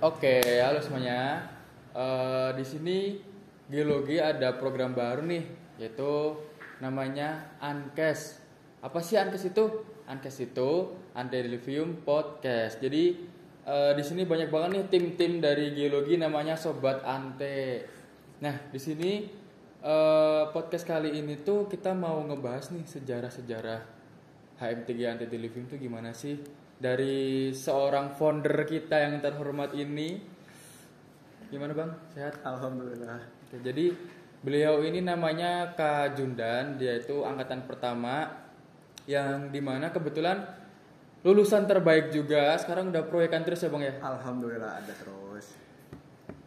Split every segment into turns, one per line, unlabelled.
Oke, halo semuanya. Di sini Geologi ada program baru nih, yaitu namanya Ankes. Apa sih Ankes itu? Ankes itu Antediluvium Podcast. Jadi di sini banyak banget nih tim-tim dari Geologi namanya Sobat Ante. Nah, di sini podcast kali ini tuh kita mau ngebahas nih sejarah-sejarah HM3 Antediluvium itu gimana sih? Dari seorang founder kita yang terhormat ini. Gimana Bang? Sehat?
Alhamdulillah.
Oke, jadi beliau ini namanya Kak Jundan. Dia itu angkatan pertama yang dimana kebetulan lulusan terbaik juga. Sekarang udah proyekan terus ya Bang ya?
Alhamdulillah ada terus.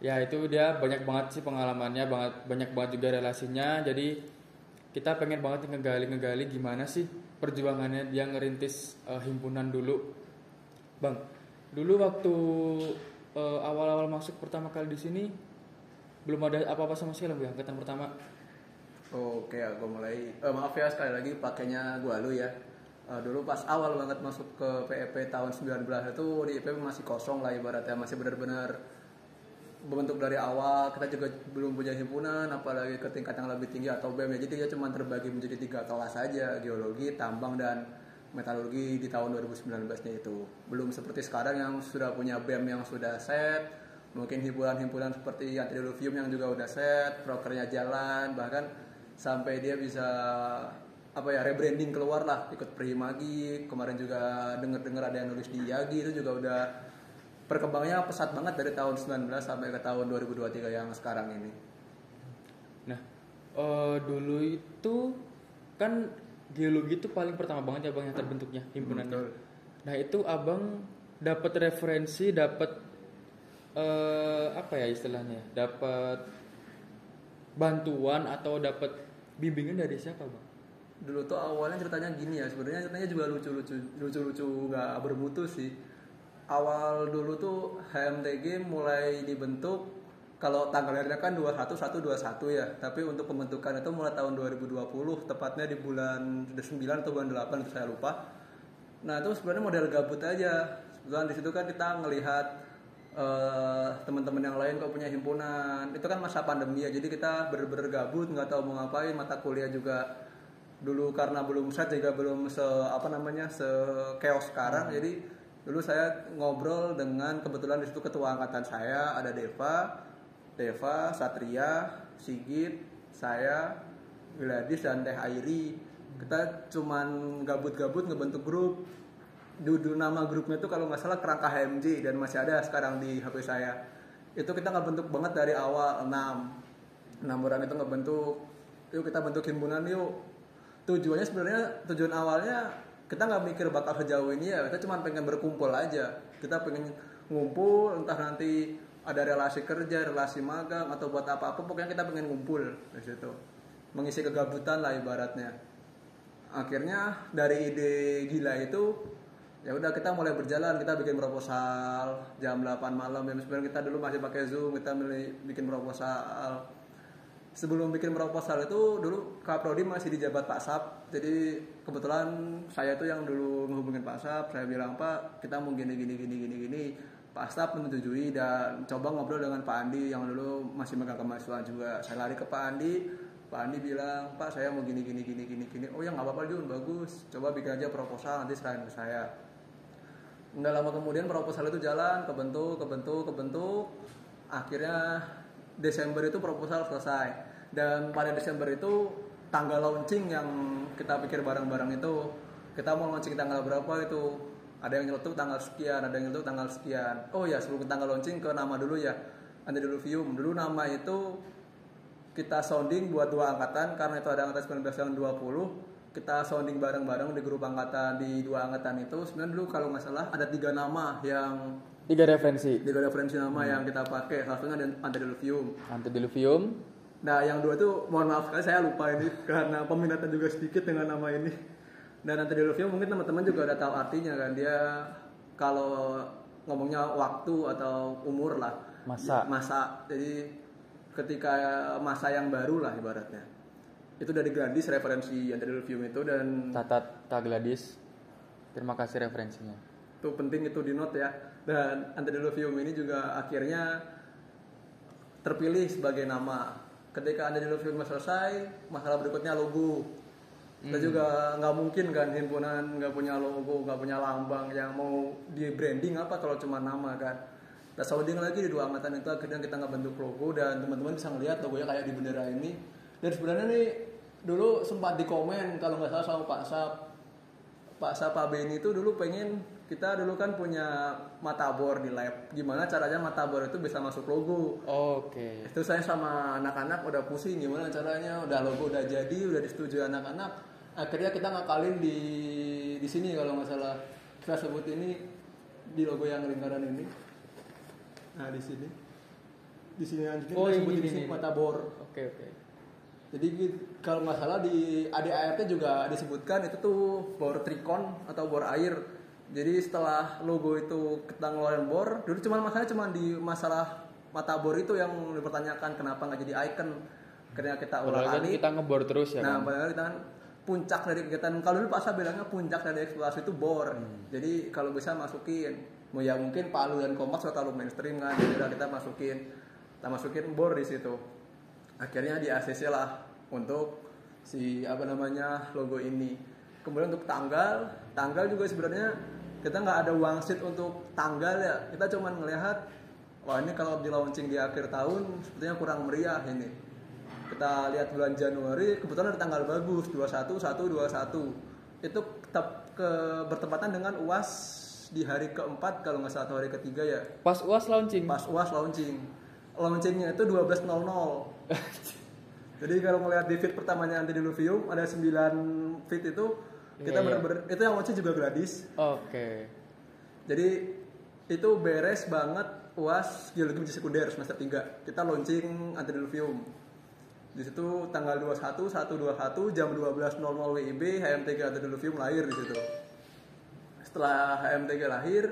Ya itu dia banyak banget sih pengalamannya, banyak banget juga relasinya. Jadi kita pengen banget ngegali gimana sih perjuangannya dia ngerintis himpunan dulu. Bang, dulu waktu awal-awal masuk pertama kali di sini belum ada apa-apa sama sekali Bang, angkatan pertama.
Oke, aku mulai. Maaf ya sekali lagi pakainya gua lu ya. Dulu pas awal banget masuk ke PEP tahun 19 itu di IPB masih kosong lah ibaratnya, masih benar-benar berbentuk dari awal. Kita juga belum punya himpunan, apalagi ke tingkat yang lebih tinggi atau BEM ya. Jadi dia cuma terbagi menjadi 3 kelas saja, geologi, tambang dan metalurgi di tahun 2019-nya itu. Belum seperti sekarang yang sudah punya BEM yang sudah set, mungkin himpunan-himpunan seperti Antediluvium yang juga udah set, prokernya jalan, bahkan sampai dia bisa rebranding keluar lah, ikut Prihimagi. Kemarin juga dengar ada yang nulis di Yagi, itu juga udah perkembangannya pesat banget dari tahun 19 sampai ke tahun 2023 yang sekarang ini.
Nah, dulu itu kan geologi itu paling pertama banget ya Bang yang terbentuknya himpunannya.
Betul.
Nah, itu Abang dapat referensi, dapat apa ya istilahnya? Dapat bantuan atau dapat bimbingan dari siapa Bang?
Dulu tuh awalnya ceritanya gini ya, sebenarnya ceritanya juga lucu nggak bermutu sih. Awal dulu tuh HMTG mulai dibentuk, kalau tanggal lahirnya kan 21/1/21 ya, tapi untuk pembentukan itu mulai tahun 2020, tepatnya di bulan 9 atau bulan 8 itu saya lupa. Nah itu sebenarnya model gabut aja. Sebetulnya di situ kan kita ngelihat teman-teman yang lain kok punya himpunan. Itu kan masa pandemi ya, jadi kita bener-bener gabut, nggak tahu mau ngapain. Mata kuliah juga dulu karena belum set juga belum se chaos sekarang. Jadi dulu saya ngobrol dengan, kebetulan di situ ketua angkatan saya ada Deva, Satria, Sigit, saya, Gladys dan Teh Airi. Kita cuman gabut-gabut ngebentuk grup. Dulu nama grupnya itu kalau nggak salah Kerangka HMJ dan masih ada sekarang di HP saya. Itu kita ngebentuk banget dari awal 6 orang itu ngebentuk. Yuk kita bentuk himpunan yuk. Tujuan awalnya kita nggak mikir bakal sejauh ini ya. Kita cuma pengen berkumpul aja. Kita pengen ngumpul, entah nanti ada relasi kerja, relasi magang atau buat apa-apa, pokoknya kita pengen ngumpul di situ, mengisi kegabutan lah ibaratnya. Akhirnya dari ide gila itu ya udah kita mulai berjalan, kita bikin proposal jam 8 malam ya, sebenarnya kita dulu masih pakai Zoom, kita bikin proposal. Sebelum bikin proposal itu dulu Kak Prodi masih di jabat Pak Sap, jadi kebetulan saya itu yang dulu menghubungin Pak Sap. Saya bilang, Pak kita mau gini. Pak Staf menyetujui dan coba ngobrol dengan Pak Andi yang dulu masih megang kemahasiswaan juga. Saya lari ke Pak Andi bilang, Pak saya mau gini. Oh ya nggak apa-apa Jun, bagus. Coba bikin aja proposal, nanti serahin ke saya. Nggak lama kemudian proposal itu jalan, kebentuk. Akhirnya Desember itu proposal selesai. Dan pada Desember itu tanggal launching yang kita pikir bareng-bareng itu, kita mau launching tanggal berapa itu. Ada yang nyelutuk tanggal sekian, ada yang nyelutuk tanggal sekian. Oh ya, sebelum tanggal launching ke nama dulu ya, Antediluvium. Dulu nama itu kita sounding buat 2 angkatan, karena itu ada angkatan 19 dan 20. Kita sounding bareng-bareng di grup angkatan di 2 angkatan itu. Sebenarnya dulu kalau nggak salah ada 3 nama yang
3 referensi
nama yang kita pakai. Salah satunya ada
Antediluvium.
Nah yang 2 itu mohon maaf sekali saya lupa ini karena peminatnya juga sedikit dengan nama ini. Dan Antediluvium mungkin teman-teman juga udah tahu artinya kan, dia kalau ngomongnya waktu atau umur lah, masa. Jadi ketika masa yang baru lah ibaratnya. Itu dari Gladys referensi Antediluvium itu, dan
Catat Kak Gladys. Terima kasih referensinya.
itu penting itu di note ya. Dan Antediluvium ini juga akhirnya terpilih sebagai nama. Ketika Antediluvium selesai, masalah berikutnya logo. Kita juga nggak mungkin kan himpunan nggak punya logo, nggak punya lambang, yang mau di branding apa kalau cuma nama kan. Kita sounding lagi di 2 angkatan itu, akhirnya kita nggak bentuk logo dan teman-teman bisa ngelihat logonya kayak di bendera ini. Dan sebenarnya nih dulu sempat dikomen kalau nggak salah sama Pak Sap Pak Beni itu dulu pengen, kita dulu kan punya matabor di lab, gimana caranya matabor itu bisa masuk logo.
Oke.
Itu saya sama anak-anak udah pusing gimana caranya, udah logo udah jadi, udah disetujui anak-anak. Akhirnya kita ngakalin di sini kalau nggak salah. Kita sebut ini di logo yang lingkaran ini. Nah, di sini. Di sini kita sebut di sini matabor.
Oke.
Jadi kalau nggak salah di ADART juga disebutkan itu tuh bor trikon atau bor air. Jadi setelah logo itu kita ngeluarin bor, dulu masalahnya cuma di masalah mata bor itu yang dipertanyakan kenapa nggak jadi icon. Akhirnya kita ulang-alik.
Kita ngebor terus ya.
Nah, padahal kita kan puncak dari kegiatan, kalau dulu Pak Sa bilangnya puncak dari eksplorasi itu bor. Jadi kalau bisa masukin, ya mungkin Palu dan Kompas kalau mainstream kan, jadi udah kita masukin bor di situ. Akhirnya di ACC lah untuk si logo ini. Kemudian untuk tanggal juga sebenarnya kita nggak ada wangsit untuk tanggal ya. Kita cuma ngelihat, wah ini kalau di launching di akhir tahun sepertinya kurang meriah ini. Kita lihat bulan Januari kebetulan ada tanggal bagus 21/1/21. Itu tetap bertepatan dengan UAS di hari keempat kalau nggak salah, atau hari ketiga ya.
Pas UAS launching.
Launchingnya itu 12.00. Jadi kalau ngelihat di feed pertamanya Antediluvium ada 9 feed itu kita bener-bener itu yang launching juga gratis.
Oke.
Jadi itu beres banget UAS Geologi Biji Sekunder semester 3. Kita launching Antediluvium. Di situ tanggal 21/1/21 jam 12.00 WIB HMTG Antediluvium lahir di situ. Setelah HMTG lahir,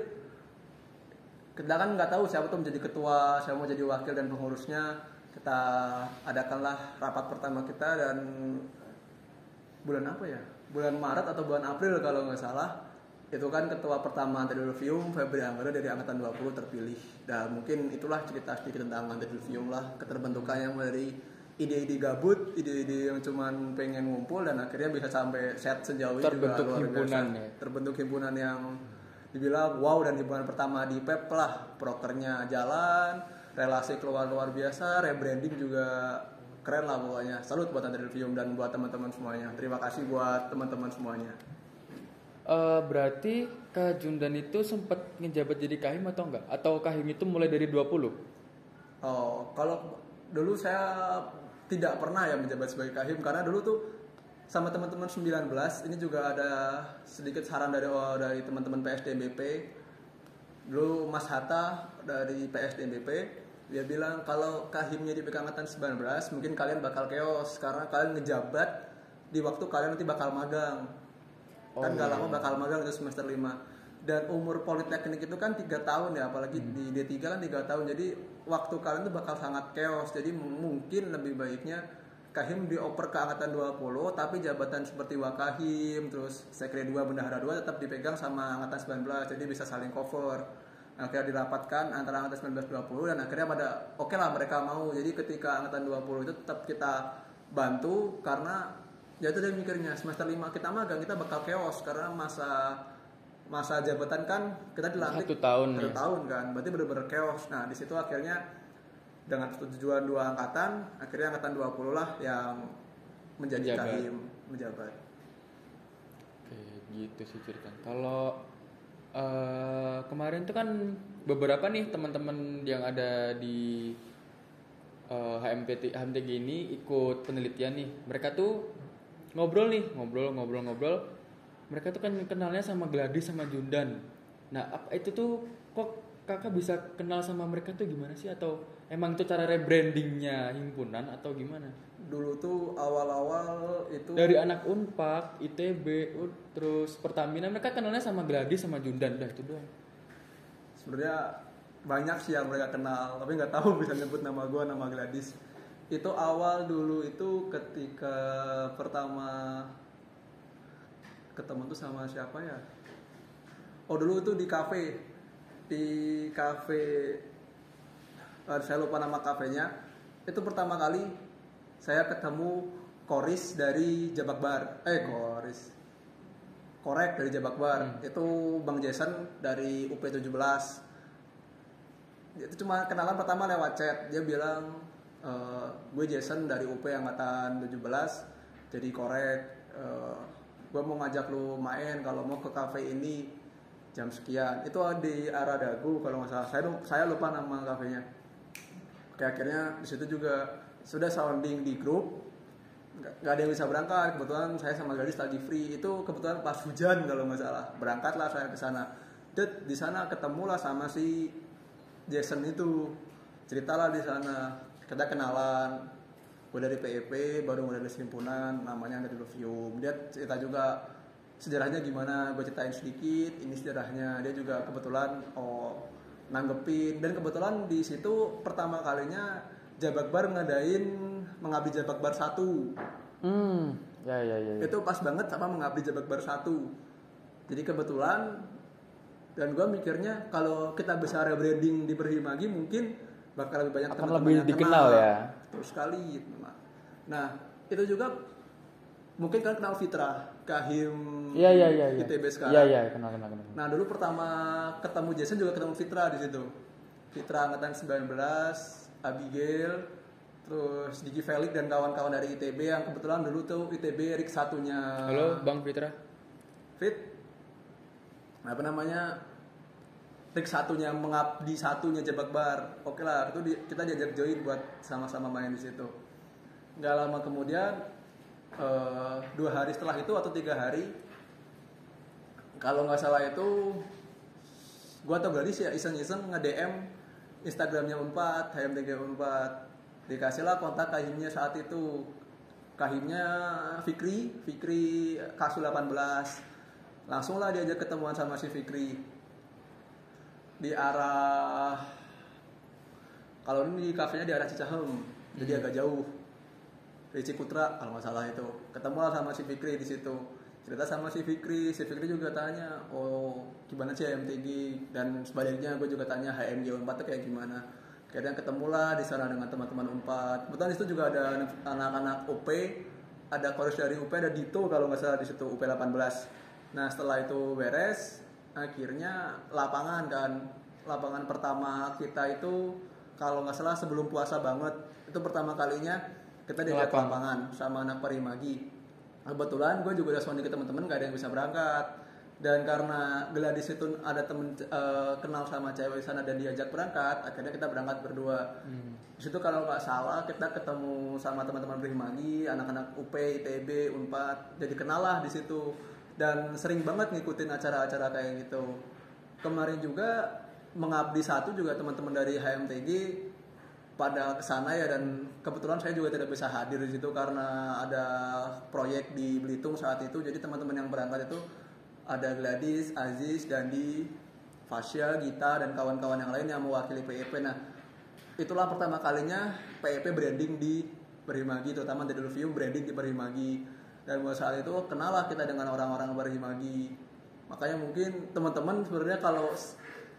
kita kan nggak tahu siapa tuh menjadi ketua, siapa mau jadi wakil dan pengurusnya. Kita adakanlah rapat pertama kita dan bulan apa ya? Bulan Maret atau bulan April kalau nggak salah. Itu kan ketua pertama Antediluvium Febri Anggara dari angkatan 20 terpilih. Dan mungkin itulah cerita sedikit tentang Antediluvium lah, keterbentukannya dari ide-ide gabut, ide-ide yang cuman pengen ngumpul dan akhirnya bisa sampai set sejauh ini juga luar biasa. Terbentuk himpunan yang dibilang wow, dan himpunan pertama di PEP lah, prokernya jalan, relasi keluar luar biasa, rebranding juga keren lah pokoknya. Salut buat Antediluvium dan buat teman-teman semuanya. Terima kasih buat teman-teman semuanya.
Berarti Kak Jundan itu sempat ngejabat jadi kahim atau enggak? Atau kahim itu mulai dari 20?
Oh, kalau dulu saya tidak pernah ya menjabat sebagai kahim, karena dulu tuh sama teman-teman 19 ini juga ada sedikit saran dari teman-teman PSDMBP. Dulu Mas Hatta dari PSDMBP, dia bilang kalau kahimnya dipegang angkatan 19 mungkin kalian bakal chaos karena kalian ngejabat di waktu kalian nanti bakal magang. Kan gak lama bakal magang itu semester 5. Dan umur politeknik itu kan 3 tahun ya, apalagi di D3 kan 3 tahun. Jadi waktu kalian itu bakal sangat chaos. Jadi mungkin lebih baiknya kahim dioper ke angkatan 20, tapi jabatan seperti wakahim, terus sekre 2, bendahara 2 tetap dipegang sama angkatan 19. Jadi bisa saling cover. Akhirnya dirapatkan antara angkatan 19-20 dan akhirnya pada oke lah mereka mau. Jadi ketika angkatan 20 itu tetap kita bantu karena ya itu dia mikirnya semester 5 kita magang kita bakal chaos karena masa jabatan kan kita dilantik
1 tahun
kan, berarti benar-benar chaos. Nah di situ akhirnya dengan persetujuan 2 angkatan, akhirnya angkatan 20 lah yang menjadi kahim menjabat.
Oke, gitu sih ceritanya. Kalau kemarin tuh kan beberapa nih teman-teman yang ada di HMTG ini ikut penelitian nih. Mereka tuh ngobrol. Mereka tuh kan kenalnya sama Gladys sama Jundan. Nah, apa itu tuh kok kakak bisa kenal sama mereka tuh gimana sih? Atau emang itu cara rebrandingnya himpunan atau gimana?
Dulu tuh awal-awal itu
dari anak Unpad, ITB, terus Pertamina, mereka kenalnya sama Gladys sama Jundan, dah itu doang.
Sebenarnya banyak sih yang mereka kenal, tapi nggak tahu bisa nyebut nama gue, nama Gladys. Itu awal dulu itu ketika pertama ketemu tuh sama siapa ya? Oh dulu tuh di kafe di kafe, saya lupa nama kafenya. Itu pertama kali saya ketemu Koris dari Jabak Bar. Korek dari Jabak Bar. Itu Bang Jason dari UP17. Itu cuma kenalan pertama lewat chat. Dia bilang, gue Jason dari UP angkatan 17, jadi korek. Gue mau ngajak lu main kalau mau ke kafe ini jam sekian. Itu di arah Dagu kalau nggak salah. Saya lupa nama kafenya. Oke, akhirnya di situ juga sudah sounding di grup. Nggak ada yang bisa berangkat. Kebetulan saya sama Gadis lagi free. Itu kebetulan pas hujan kalau nggak salah. Berangkatlah saya ke sana. Di sana ketemulah sama si Jason itu. Ceritalah di sana. Kita kenalan. Gue dari PEP, baru mulai dari himpunan, namanya Antidiluvium. Dia cerita juga sejarahnya gimana, gue ceritain sedikit. Ini sejarahnya. Dia juga kebetulan nanggepin. Dan kebetulan di situ pertama kalinya Jabak Bar ngadain Mengabdi Jabak Bar 1.
Ya.
Itu pas banget sama Mengabdi Jabak Bar 1. Jadi kebetulan, dan gue mikirnya kalau kita bisa rebranding di Berhimagi mungkin bakal lebih banyak
akan
teman-teman
lebih
yang
dikenal
kenal.
ya.
Terus sekali. Nah, itu juga mungkin kan kenal Fitra, Kahim
Iya.
ITB sekarang.
Iya, kenal.
Nah, dulu pertama ketemu Jason juga ketemu Fitra di situ. Fitra angkatan 19, Abigail, terus Diki Felix dan kawan-kawan dari ITB yang kebetulan dulu tuh ITB RIK satunya.
Halo Bang Fitra.
Apa namanya? RIK satunya Mengabdi satunya Jabak Bar. Oke lah, itu kita diajak join buat sama-sama main di situ. Nggak lama kemudian 2 hari setelah itu atau 3 hari, kalau nggak salah itu gua atau Gadis ya iseng-iseng nge-DM Instagramnya Unpad, HMTG Unpad. Dikasihlah kontak kahimnya saat itu. Kahimnya Fikri Kasul 18. Langsunglah diajak ketemuan sama si Fikri. Di arah, kalau ini kafenya di arah Cicahem, jadi agak jauh. Di Ciputra kalau nggak salah itu. Ketemulah sama si Fikri di situ. Cerita sama si Fikri juga tanya, gimana sih HMTG, dan sebaliknya gue juga tanya HMG Unpad tuh kayak gimana. Akhirnya ketemulah di sana dengan teman-teman Unpad. Kebetulan di situ juga ada anak-anak UP, ada Koris dari UP, ada Dito kalau nggak salah di situ UP 18. Nah setelah itu beres, akhirnya lapangan pertama kita itu kalau nggak salah sebelum puasa banget. Itu pertama kalinya kita diajak ke lapangan sama anak Parimagi. Kebetulan gue juga udah sounding ke teman-teman, gak ada yang bisa berangkat. Dan karena Gladys itu ada temen kenal sama cewek sana dan diajak berangkat, akhirnya kita berangkat berdua. Di situ kalau nggak salah kita ketemu sama teman-teman Parimagi, anak-anak UP, ITB, Unpad. Jadi kenal lah di situ. Dan sering banget ngikutin acara-acara kayak gitu. Kemarin juga Mengabdi 1 juga teman-teman dari HMTG pada kesana ya, dan kebetulan saya juga tidak bisa hadir di situ karena ada proyek di Belitung saat itu. Jadi teman-teman yang berangkat itu ada Gladys, Aziz, Dandi, Fasya, Gita, dan kawan-kawan yang lain yang mewakili PEP. Nah, itulah pertama kalinya PEP branding di Berhimagi, terutama Antidiluvium branding di Berhimagi. Dan mulai saat itu kenalah kita dengan orang-orang Berhimagi. Makanya mungkin teman-teman sebenarnya kalau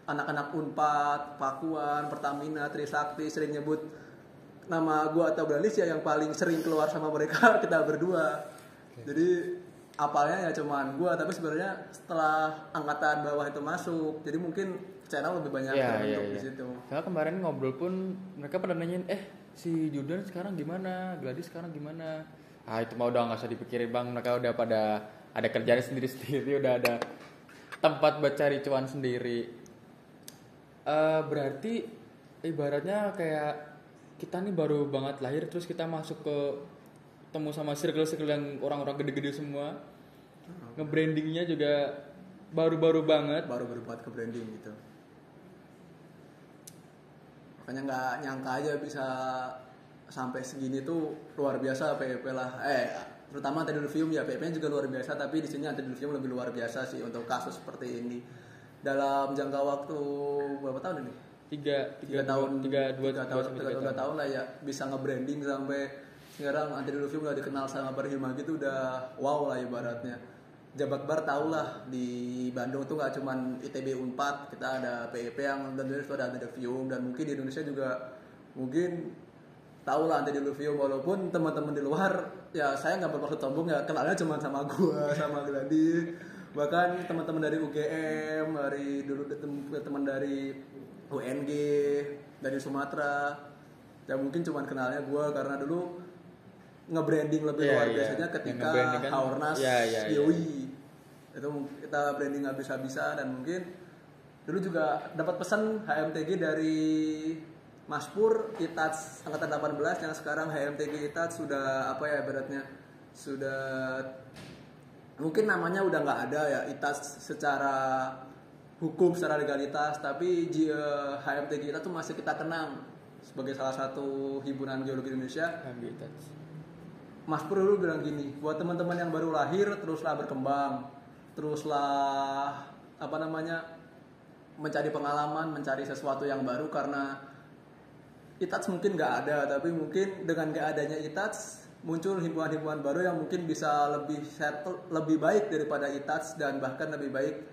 anak-anak Unpad, Pakuan, Pertamina, Trisakti sering nyebut nama gua atau Gladys ya, yang paling sering keluar sama mereka kita berdua. Jadi apalnya ya cuman gua, tapi sebenarnya setelah angkatan bawah itu masuk, jadi mungkin channel lebih banyak terbentuk di situ.
Karena kemarin ngobrol pun mereka pada nanyain, si Jordan sekarang gimana, Gladys sekarang gimana? Itu mah udah nggak usah dipikirin Bang, mereka udah pada ada kerjaan sendiri-sendiri, udah ada tempat buat cari cuan sendiri. Berarti ibaratnya kayak kita nih baru banget lahir terus kita masuk ke temu sama circle-circle yang orang-orang gede-gede semua. Nge-brandingnya juga baru-baru banget.
Baru buat ke branding gitu. Makanya nggak nyangka aja bisa sampai segini tuh, luar biasa PEP lah. Terutama Antidiluvium ya, PEP-nya juga luar biasa, tapi di sini Antidiluvium lebih luar biasa sih untuk kasus seperti ini. Dalam jangka waktu berapa tahun ini? 3 tahun lah ya, bisa nge-branding sampai sekarang Antidiluvium udah dikenal sama Berhimagi itu udah wow lah ibaratnya. jabat bar tau lah di Bandung tuh nggak cuman ITB Unpad, kita ada PIP yang dan itu ada Antediluvium, dan mungkin di Indonesia juga mungkin tau lah Antediluvium, walaupun teman-teman di luar ya saya nggak bermaksud sombong ya, kenalnya cuma sama gua sama Gladi, bahkan teman-teman dari UGM, dari dulu teman dari UNG, dari Sumatera ya mungkin cuman kenalnya gua karena dulu nge-branding lebih luar biasanya ketika
kan,
Haornas Yoi. Itu kita branding habis-habisan, dan mungkin dulu juga dapat pesan HMTG dari Mas Pur Itats angkatan 18 yang sekarang HMTG Itats sudah apa ya beratnya, sudah mungkin namanya udah nggak ada ya Itats secara hukum, secara legalitas, tapi HMTG Itats tuh masih kita kenang sebagai salah satu himpunan geologi Indonesia. Mas Pur dulu bilang gini, buat teman-teman yang baru lahir teruslah berkembang, teruslah apa namanya mencari pengalaman, mencari sesuatu yang baru, karena ITATS mungkin nggak ada, tapi mungkin dengan nggak adanya ITATS muncul himpunan-himpunan baru yang mungkin bisa lebih settle, lebih baik daripada ITATS, dan bahkan lebih baik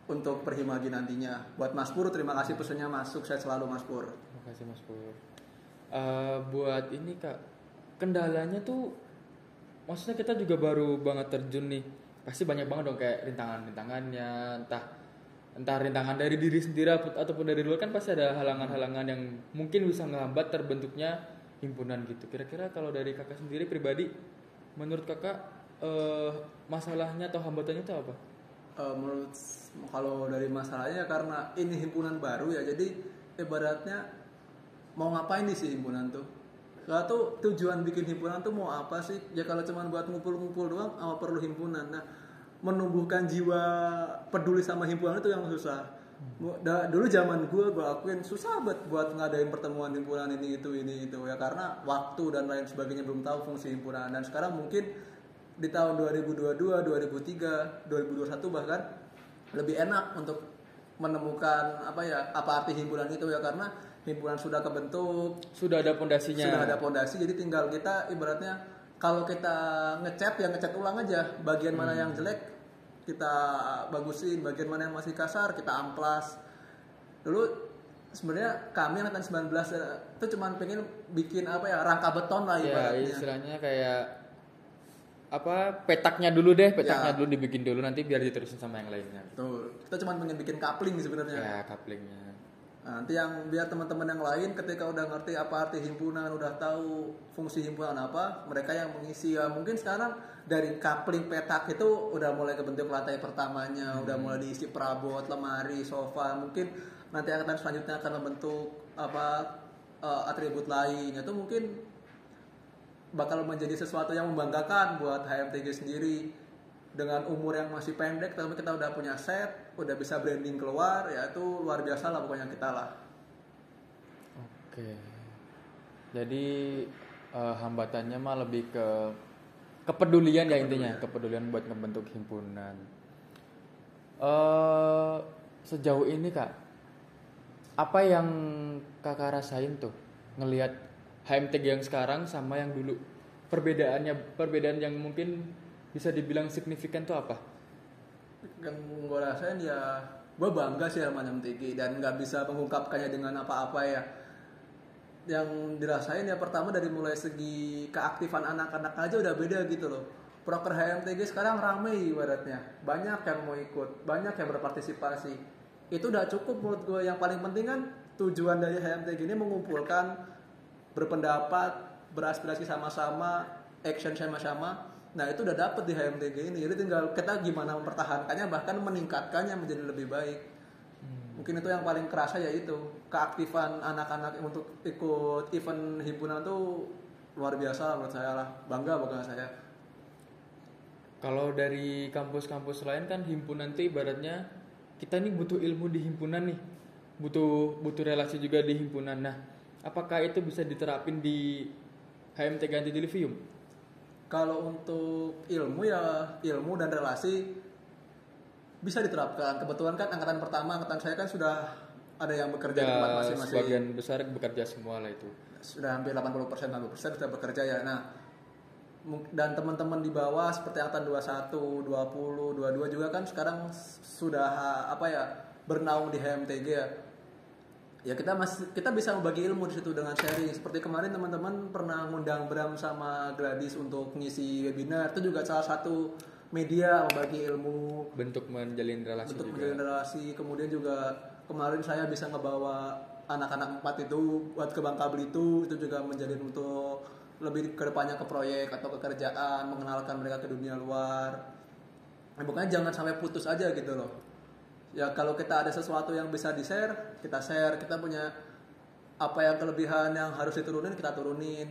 untuk Perhimagi nantinya. Buat Mas Pur, terima kasih pesannya Mas, sukses selalu Mas Pur.
Terima kasih Mas Pur. Buat ini Kak, kendalanya tuh maksudnya kita juga baru banget terjun nih, pasti banyak banget dong kayak rintangannya, entah rintangan dari diri sendiri ataupun dari luar, kan pasti ada halangan-halangan yang mungkin bisa ngehambat terbentuknya himpunan gitu. Kira-kira kalau dari kakak sendiri pribadi, menurut kakak masalahnya atau hambatannya itu apa?
Menurut kalau dari masalahnya, karena ini himpunan baru ya, jadi ibaratnya mau ngapain nih sih himpunan tuh? Gak tuh tujuan bikin himpunan tuh mau apa sih? Ya kalau cuma buat ngumpul-ngumpul doang, apa perlu himpunan? Nah, menumbuhkan jiwa peduli sama himpunan itu yang susah. Dulu zaman gue akuin susah banget buat ngadain pertemuan himpunan ini itu ya, karena waktu dan lain sebagainya, belum tahu fungsi himpunan. Dan sekarang mungkin di tahun 2022, 2003, 2021 bahkan lebih enak untuk menemukan apa arti himpunan itu ya, karena himpunan sudah kebentuk,
sudah ada pondasinya.
Sudah ada pondasi, jadi tinggal kita ibaratnya kalau kita ngecat ya ngecat ulang aja. Bagian mana yang jelek kita bagusin, bagian mana yang masih kasar kita amplas. Dulu sebenarnya kami angkatan 19 itu cuma pengen bikin rangka beton lah ibaratnya.
Ya, istilahnya kayak petaknya dulu dulu dibikin dulu, nanti biar diterusin sama yang lainnya.
Tuh, kita cuma pengen bikin coupling sebenarnya.
Ya, couplingnya.
Nanti yang biar teman-teman yang lain ketika udah ngerti apa arti himpunan, udah tahu fungsi himpunan apa, mereka yang mengisi ya. Mungkin sekarang dari coupling petak itu udah mulai kebentuk lantai pertamanya, udah mulai diisi perabot, lemari, sofa. Mungkin nanti angkatan selanjutnya akan membentuk atribut lain. Itu mungkin bakal menjadi sesuatu yang membanggakan buat HMTG sendiri. Dengan umur yang masih pendek, tapi kita udah punya set, udah bisa branding keluar, ya itu luar biasa lah pokoknya kita lah.
Oke. Jadi hambatannya mah lebih ke kepedulian ya intinya, kepedulian buat membentuk himpunan. Sejauh ini Kak, apa yang kakak rasain tuh ngelihat HMTG yang sekarang sama yang dulu? Perbedaan yang mungkin bisa dibilang signifikan tuh apa?
Yang gue rasain ya, gue bangga sih sama HMTG dan nggak bisa mengungkapkannya dengan apa-apa ya. Yang dirasain ya pertama dari mulai segi keaktifan anak-anak aja udah beda gitu loh. Proker HMTG sekarang ramai ibaratnya, banyak yang mau ikut, banyak yang berpartisipasi. Itu udah cukup menurut gue. Yang paling penting kan tujuan dari HMTG ini mengumpulkan, berpendapat, beraspirasi sama-sama, action sama-sama. Nah itu udah dapet di HMTG ini, jadi tinggal kita gimana mempertahankannya, bahkan meningkatkannya menjadi lebih baik. Mungkin itu yang paling kerasa, yaitu keaktifan anak-anak untuk ikut event himpunan tuh luar biasa menurut saya lah, bangga saya.
Kalau dari kampus-kampus lain kan himpunan tuh ibaratnya kita nih butuh ilmu di himpunan nih, butuh relasi juga di himpunan. Nah, apakah itu bisa diterapin di HMTG Antediluvium?
Kalau untuk ilmu dan relasi bisa diterapkan. Kebetulan kan angkatan pertama, angkatan saya kan sudah ada yang bekerja di tempat masing-masing.
Sebagian besar bekerja semua lah itu.
Sudah hampir 80%, 90% sudah bekerja ya. Nah, Dan teman-teman di bawah seperti angkatan 21, 20, 22 juga kan sekarang sudah bernaung di HMTG ya. Ya kita bisa membagi ilmu di situ dengan sharing. Seperti kemarin teman-teman pernah ngundang Bram sama Gladys untuk ngisi webinar, itu juga salah satu media membagi ilmu,
bentuk menjalin relasi.
Kemudian juga kemarin saya bisa ngebawa anak-anak 4 itu buat ke Bangka Belitung, itu juga menjalin untuk lebih ke depannya ke proyek atau ke kerjaan, mengenalkan mereka ke dunia luar. Pokoknya jangan sampai putus aja gitu loh. Ya kalau kita ada sesuatu yang bisa di-share, kita share. Kita punya apa yang kelebihan yang harus diturunin, kita turunin.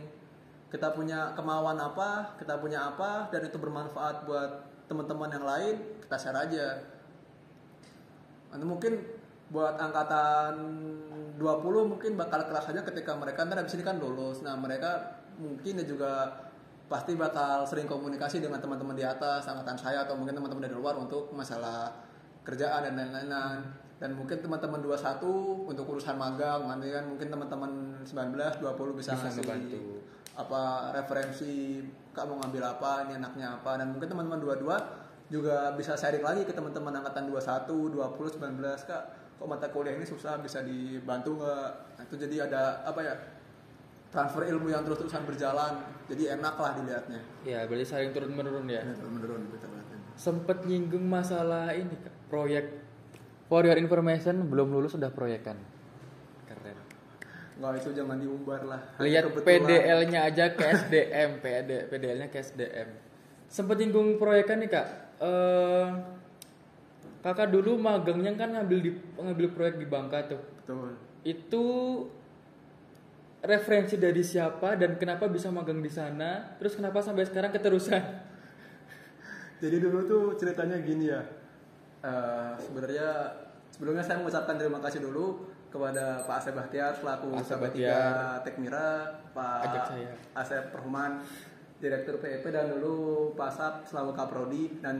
Kita punya kemauan apa, kita punya apa, dan itu bermanfaat buat teman-teman yang lain, kita share aja. Nanti mungkin buat angkatan 20 mungkin bakal kerasanya ketika mereka ntar habis ini kan lulus. Nah mereka mungkin juga pasti bakal sering komunikasi dengan teman-teman di atas angkatan saya atau mungkin teman-teman dari luar untuk masalah kerjaan dan lain-lain. Dan mungkin teman-teman 21 untuk urusan magang, nanti kan mungkin teman-teman 19, 20 bisa ngasih
ngebantu
referensi kamu ngambil apa, ini anaknya apa. Dan mungkin teman-teman 22 juga bisa sharing lagi ke teman-teman angkatan 21, 20, 19, Kak, kok mata kuliah ini susah, bisa dibantu nggak? Nah, itu jadi ada transfer ilmu yang terus-terusan berjalan, jadi enak lah dilihatnya.
Ya berarti saling turun-menurun ya.
Turun-menurun.
Sempet nyinggung masalah ini Kak, proyek for your information, belum lulus sudah proyekan. Keren.
Nggak, itu jangan diumbar lah.
Lihat PDL-nya aja ke SDM, PDL-nya ke SDM. Sempet nyinggung proyekan nih Kak. Kakak dulu magangnya kan ngambil proyek di Bangka tuh.
Betul.
Itu referensi dari siapa dan kenapa bisa magang di sana? Terus kenapa sampai sekarang keterusan?
Jadi dulu tuh ceritanya gini ya. Sebelumnya saya mengucapkan terima kasih dulu kepada Pak Asep Bahtiar selaku Sahabat 3 Tekmira, Pak Asep Perhuman Direktur PEP, dan dulu Pak Asap selaku Kaprodi, dan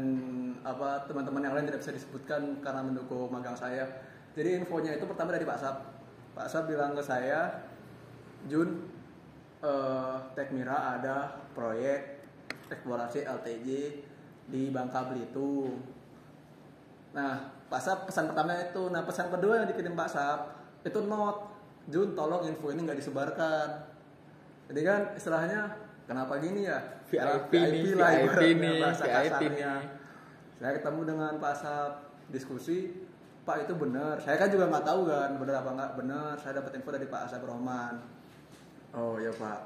teman-teman yang lain tidak bisa disebutkan karena mendukung magang saya. Jadi infonya itu pertama dari Pak Asap. Pak Asap bilang ke saya, Jun, Tekmira ada proyek eksplorasi LTJ di Bangka Belitung. Nah, Pak Asap pesan pertama itu. Nah, pesan kedua yang dikirim Pak Asap itu note, Jun tolong info ini nggak disebarkan. Jadi kan istilahnya kenapa gini ya?
VIP
lah
nih,
bahasa kasarnya.
nih.
Saya ketemu dengan Pak Asap, diskusi, Pak itu benar. Saya kan juga nggak tahu kan benar apa nggak benar. Saya dapat info dari Pak Asap Rohman. Oh ya Pak.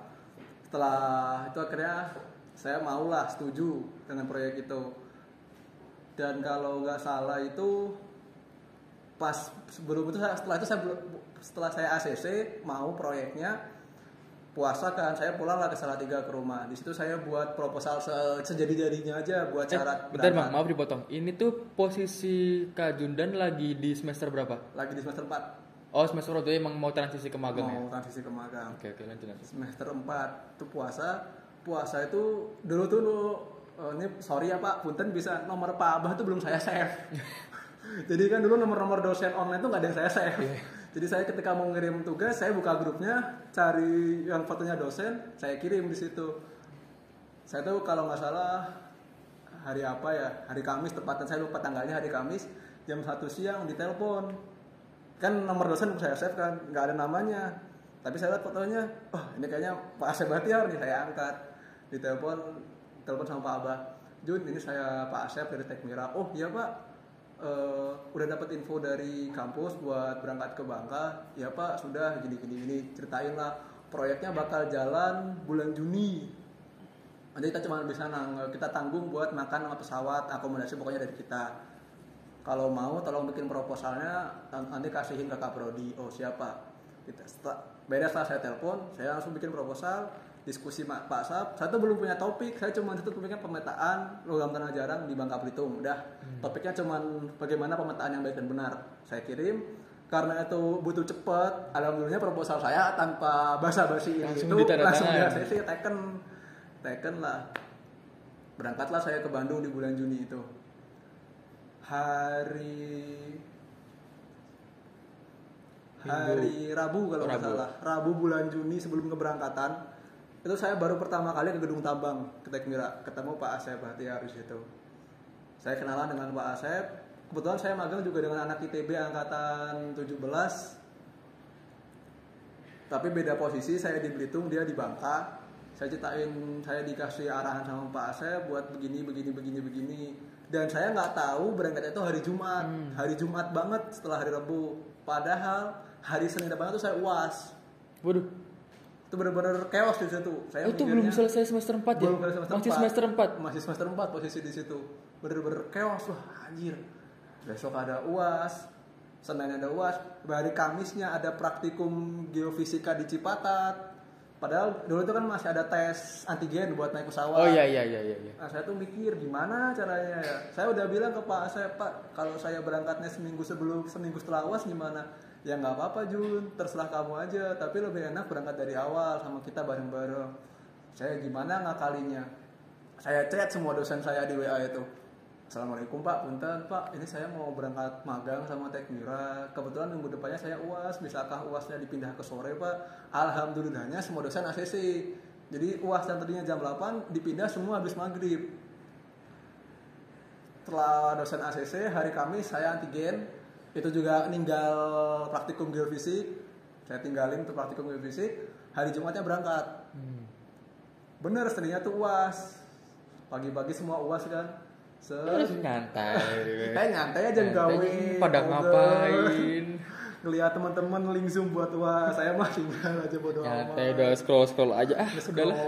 Setelah itu akhirnya saya maulah setuju dengan proyek itu. Dan kalau nggak salah itu pas sebelum itu setelah saya ACC mau proyeknya puasa kan, saya pulang lah ke Salatiga ke rumah. Di situ saya buat proposal sejadi-jadinya aja buat syarat.
Bentar Bang, maaf dipotong. Ini tuh posisi Kak Jundan lagi di semester berapa?
Lagi di semester 4.
Oh, semester 2 emang mau transisi ke magang ya?
Mau transisi ke magang.
Oke, lanjut.
Semester 4 itu puasa itu dulu tuh ini sorry ya Pak, punten bisa nomor Pak Abah tuh belum saya save. Jadi kan dulu nomor dosen online tuh nggak ada yang saya save. Yeah. Jadi saya ketika mau ngirim tugas, saya buka grupnya, cari yang fotonya dosen, saya kirim di situ. Saya tuh kalau nggak salah hari apa ya, hari Kamis tepatnya, saya lupa tanggalnya, hari Kamis jam 1 siang ditelepon. Kan nomor dosen saya save kan, nggak ada namanya. Tapi saya lihat fotonya, ini kayaknya Pak Asep Bahtiar nih, saya angkat. Telepon sama Pak Abah, Jun ini saya Pak Asep dari Tekmira. Oh iya Pak, udah dapat info dari kampus buat berangkat ke Bangka. Ya Pak, sudah gini ceritain lah, proyeknya bakal jalan bulan Juni. Nanti kita cuma bisa kita tanggung buat makan sama pesawat, akomodasi pokoknya dari kita. Kalau mau tolong bikin proposalnya, nanti kasihin ke Kak Prodi. Oh siapa? Setelah saya telepon, saya langsung bikin proposal, diskusi Pak Sap. Saya tuh belum punya topik, saya cuma itu bikin pemetaan logam tanah jarang di Bangka Belitung. Udah, topiknya cuma bagaimana pemetaan yang baik dan benar. Saya kirim, karena itu butuh cepat. Alhamdulillah proposal saya tanpa basa-basi ini
langsung
itu langsung
di
ACC teken lah. Berangkatlah saya ke Bandung di bulan Juni itu. Hari Rabu kalau nggak salah, Rabu bulan Juni sebelum keberangkatan. Itu saya baru pertama kali ke Gedung Tambang, ke Tekmira, ketemu Pak Asep Bahtiar di situ. Saya kenalan dengan Pak Asep. Kebetulan saya magang juga dengan anak ITB angkatan 17. Tapi beda posisi, saya di Belitung, dia di Bangka. Saya ceritain, saya dikasih arahan sama Pak Asep buat begini. Dan saya nggak tahu berangkat itu hari Jumat. Hari Jumat banget setelah hari Rabu. Padahal hari Senin depan itu saya UAS.
Waduh.
Itu benar-benar chaos di situ. Saya
Itu belum selesai semester 4 ya? Masih semester 4.
Masih semester 4 posisi di situ. Benar-benar chaos, wah anjir. Besok ada UAS, Senin ada UAS, hari Kamisnya ada praktikum geofisika di Cipatat. Padahal dulu itu kan masih ada tes antigen buat naik pesawat.
Oh iya.
Nah, saya tuh mikir gimana caranya ya. Saya udah bilang ke Pak Asep, Pak, kalau saya berangkatnya seminggu setelah UAS gimana? Ya nggak apa-apa Jun, terserah kamu aja. Tapi lebih enak berangkat dari awal sama kita bareng-bareng. Saya gimana ngakalinya? Saya chat semua dosen saya di WA itu. Assalamualaikum Pak, punten Pak, ini saya mau berangkat magang sama Tekmira. Kebetulan minggu depannya saya UAS, bisakah UASnya dipindah ke sore Pak? Alhamdulillahnya semua dosen ACC. Jadi UAS yang tadinya jam 8 dipindah semua habis maghrib. Setelah dosen ACC, hari Kamis saya antigen. Itu juga ninggal praktikum geofisik. Saya tinggalin untuk praktikum geofisik. Hari Jumatnya berangkat. Bener, tadinya tuh UAS. Pagi-pagi semua UAS kan.
Nyantai.
Kayak nyantai aja gawe.
Pada ngapain?
Ngeliat teman-teman link Zoom buat UAS. Saya mah tinggal aja bodo amat.
Nyantai udah scroll aja. Udahlah.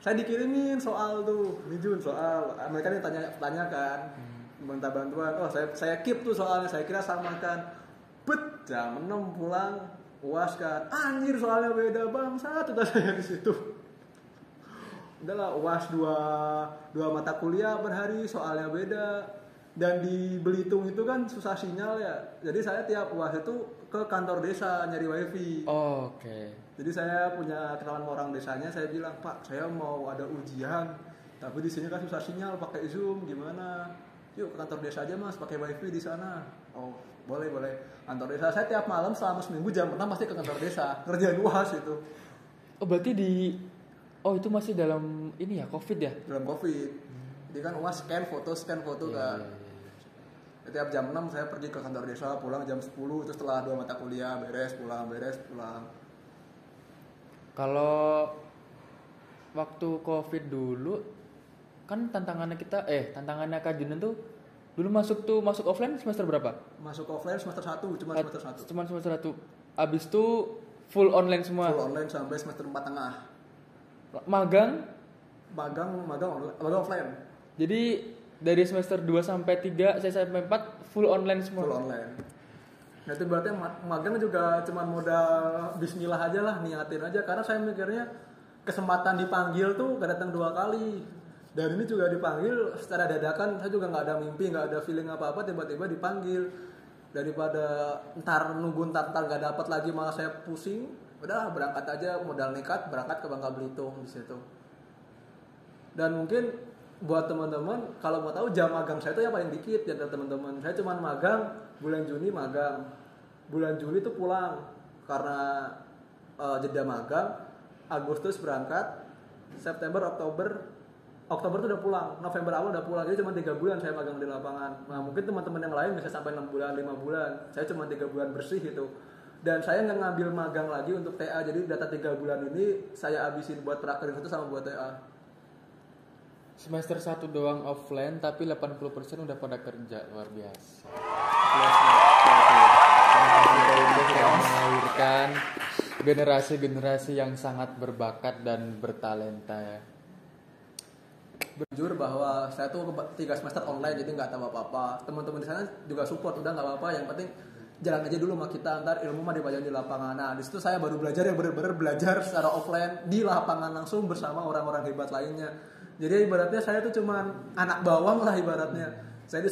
Saya dikirimin soal tuh, nih Jun soal. Mereka nih tanya kan. Minta bantuan. Oh, saya keep tuh soalnya. Saya kira sama kan. Jam 6 pulang UAS kan. Anjir soalnya beda bangsat udah saya di situ. Udahlah UAS dua mata kuliah per hari, soalnya beda. Dan di Belitung itu kan susah sinyal ya. Jadi saya tiap UAS itu ke kantor desa nyari wifi.
Oke.
Jadi saya punya kenalan orang desanya, saya bilang, "Pak, saya mau ada ujian, tapi di sini kan susah sinyal pakai Zoom, gimana? Yuk ke kantor desa aja Mas, pakai wifi di sana." Oh, boleh. Kantor desa saya tiap malam selama seminggu jam 6 pasti ke kantor desa, kerjaan UAS itu.
Oh, berarti itu masih dalam ini ya, Covid ya?
Dalam Covid. Jadi kan UAS scan foto kan.
Iya.
Setiap jam 6 saya pergi ke kantor desa, pulang jam 10, terus setelah 2 mata kuliah beres, pulang.
Kalau waktu Covid dulu kan tantangannya Kak Junan tuh dulu masuk offline semester berapa?
Masuk offline semester 1, cuma semester 1.
Cuma semester 1. Abis itu full online semua.
Full online sampai semester 4 tengah.
Magang
offline.
Jadi dari semester 2 sampai 3, saya sampai 4 full online semua.
Full online. Nah itu berarti magang juga cuma modal bismillah aja lah, niatin aja. Karena saya mikirnya kesempatan dipanggil tuh gak datang 2 kali. Dan ini juga dipanggil secara dadakan, saya juga gak ada mimpi, gak ada feeling apa-apa, tiba-tiba dipanggil. Daripada ntar gak dapat lagi malah saya pusing, udahlah berangkat aja, modal nekat berangkat ke Bangka Belitung di situ. Dan mungkin buat teman-teman kalau mau tahu jam magang saya itu yang paling dikit ya teman-teman. Saya cuma magang bulan Juni magang. Bulan Juli itu pulang karena jeda magang. Agustus berangkat, September, Oktober itu udah pulang, November awal udah pulang. Jadi cuma 3 bulan saya magang di lapangan. Nah, mungkin teman-teman yang lain bisa sampai 6 bulan, 5 bulan. Saya cuma 3 bulan bersih gitu. Dan saya nggak ngambil magang lagi untuk TA. Jadi data 3 bulan ini saya habisin buat prakerin itu sama buat TA.
Semester 1 doang offline tapi 80% udah pada kerja, luar biasa. Melahirkan generasi-generasi yang sangat berbakat dan bertalenta ya.
Jujur bahwa saya tuh 3 semester online jadi nggak tahu apa-apa. Teman-teman di sana juga support, udah nggak apa-apa, yang penting jalan aja dulu sama kita, ntar ilmu mah dibajain di lapangan. Nah di situ saya baru belajar yang benar-benar belajar secara offline di lapangan langsung bersama orang-orang hebat lainnya. Jadi ibaratnya saya tuh cuman anak bawang lah ibaratnya. Saya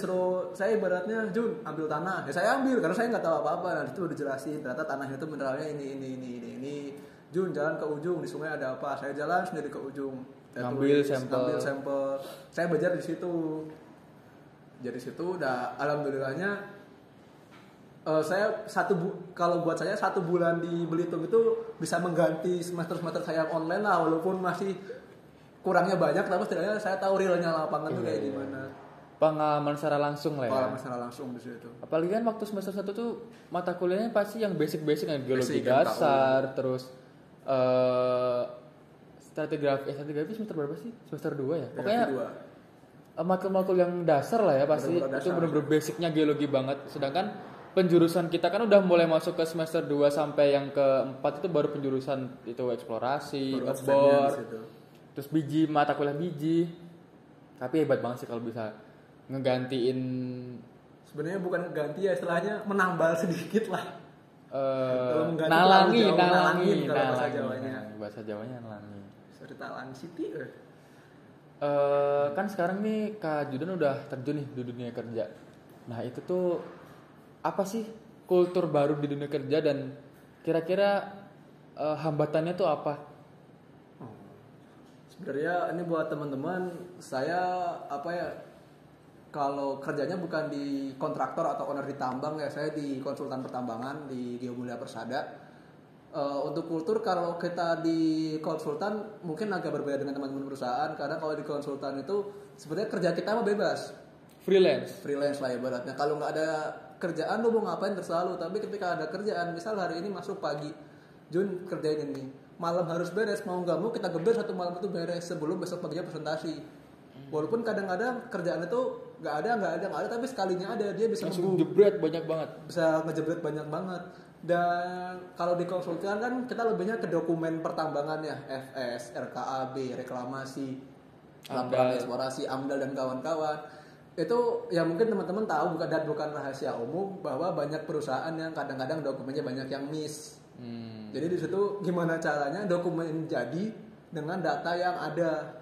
ibaratnya Jun ambil tanah, ya saya ambil karena saya nggak tahu apa-apa. Nah itu udah dijelasin ternyata tanahnya itu mineralnya ini. Jun jalan ke ujung di sungai ada apa? Saya jalan sendiri ke ujung.
Ngambil sampel.
Saya belajar di situ. Jadi situ udah alhamdulillahnya Saya kalau buat saya 1 bulan di Belitung itu bisa mengganti semester saya yang online lah, walaupun masih kurangnya banyak, tapi setidaknya saya tahu realnya lapangan tuh kayak gimana.
Pengalaman secara langsung lah ya.
Pengalaman secara langsung di situ.
Apalagi kan waktu semester 1 tuh mata kuliahnya pasti yang basic-basic kan, geologi
Basic,
dasar, terus stratigrafi semester berapa sih? Semester 2 ya. Pokoknya makul-makul yang dasar lah ya pasti.
Bener-bener
Itu
dasar.
bener-bener basicnya geologi banget. Sedangkan penjurusan kita kan udah mulai masuk ke semester 2 sampai yang ke-4 itu baru penjurusan itu eksplorasi,
Baru
ngebor,
absennya di situ.
terus mata kuliah biji. Tapi hebat banget sih kalau bisa ngegantiin
Sebenarnya bukan ganti ya, istilahnya menambal sedikit lah. Kalau mengganti
nalangi
terlalu jauh, nalangin kalau bahasa
nalangi,
Jawanya.
bahasa Jawanya nalangi.
Cerita Lang City.
Kan sekarang nih Kak Judan udah terjun nih di dunia kerja. Nah itu tuh apa sih kultur baru di dunia kerja dan kira-kira hambatannya tuh apa?
Sebenarnya ini buat teman-teman, saya kalau kerjanya bukan di kontraktor atau owner di tambang ya, saya di konsultan pertambangan di Geomulia Persada. Untuk kultur kalau kita di konsultan mungkin agak berbeda dengan teman-teman perusahaan, karena kalau di konsultan itu sebenarnya kerja kita mah bebas, freelance lah ibaratnya. Kalau nggak ada kerjaan lu mau ngapain terserah lu, tapi ketika ada kerjaan, misal hari ini masuk pagi, Jun kerjain ini, malam harus beres, mau nggak mau kita geber 1 malam itu beres sebelum besok paginya presentasi. Walaupun kadang-kadang kerjaan itu nggak ada, tapi sekalinya ada dia bisa
Langsung jebret banyak banget.
bisa ngejebret banyak banget. Dan kalau di konsultan kan kita lebihnya ke dokumen pertambangan ya, FS, RKAB, reklamasi, laporan eksplorasi, AMDAL dan kawan-kawan. Itu ya mungkin teman-teman tahu bukan rahasia umum bahwa banyak perusahaan yang kadang-kadang dokumennya banyak yang miss. Jadi di situ gimana caranya dokumen jadi dengan data yang ada.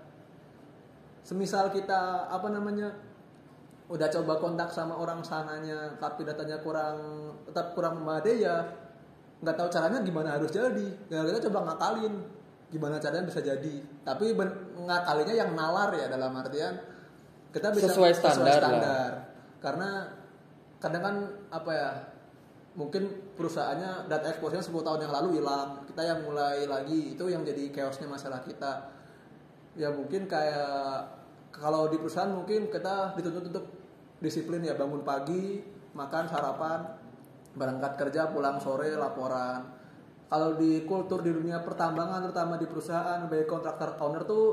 Semisal kita udah coba kontak sama orang sananya tapi datanya tetap kurang memadai, ya nggak tahu caranya gimana harus jadi. Ya kita coba ngakalin gimana caranya bisa jadi. Tapi ngakalinya yang nalar ya, dalam artian kita bisa
sesuai standar lah.
Karena kadang kan mungkin perusahaannya data exposure 10 tahun yang lalu hilang, kita yang mulai lagi, itu yang jadi chaosnya masalah kita. Ya mungkin kayak kalau di perusahaan mungkin kita dituntut untuk disiplin ya, bangun pagi, makan, sarapan, berangkat kerja, pulang sore, laporan. Kalau di kultur di dunia pertambangan, terutama di perusahaan baik kontraktor owner tuh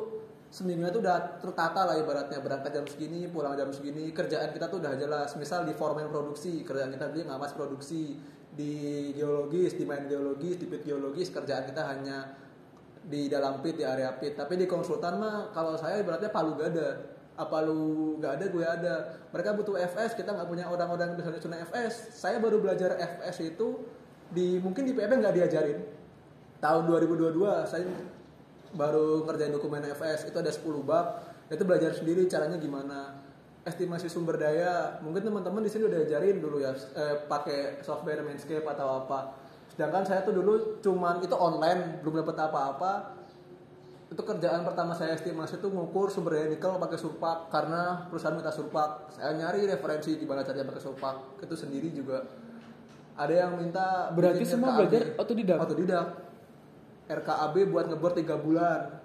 seminggunya tuh udah tertata lah ibaratnya, berangkat jam segini, pulang jam segini, kerjaan kita tuh udah jelas. Misal di foreman produksi, kerjaan kita dia ngawas produksi, di geologis, di main geologis, di pit geologis, kerjaan kita hanya di dalam pit, di area pit. Tapi di konsultan mah kalau saya ibaratnya palu gada, apa lu gak ada gue ada. Mereka butuh FS, kita nggak punya orang-orang yang bisa nyusun FS. Saya baru belajar FS itu mungkin di PB nggak diajarin. Tahun 2022 saya baru ngerjain dokumen FS, itu ada 10 bab, itu belajar sendiri caranya gimana. Estimasi sumber daya, mungkin teman-teman di sini udah diajarin dulu ya, pakai software Mainscape atau apa. Sedangkan saya tuh dulu cuman itu online, belum dapat apa-apa. Itu kerjaan pertama saya estimasi tuh ngukur sumber daya nikel pakai surpak, karena perusahaan minta surpak. Saya nyari referensi gimana caranya pakai surpak, itu sendiri juga. Ada yang minta
Berarti semua belajar otodidak.
RKAB buat ngebor 3 bulan.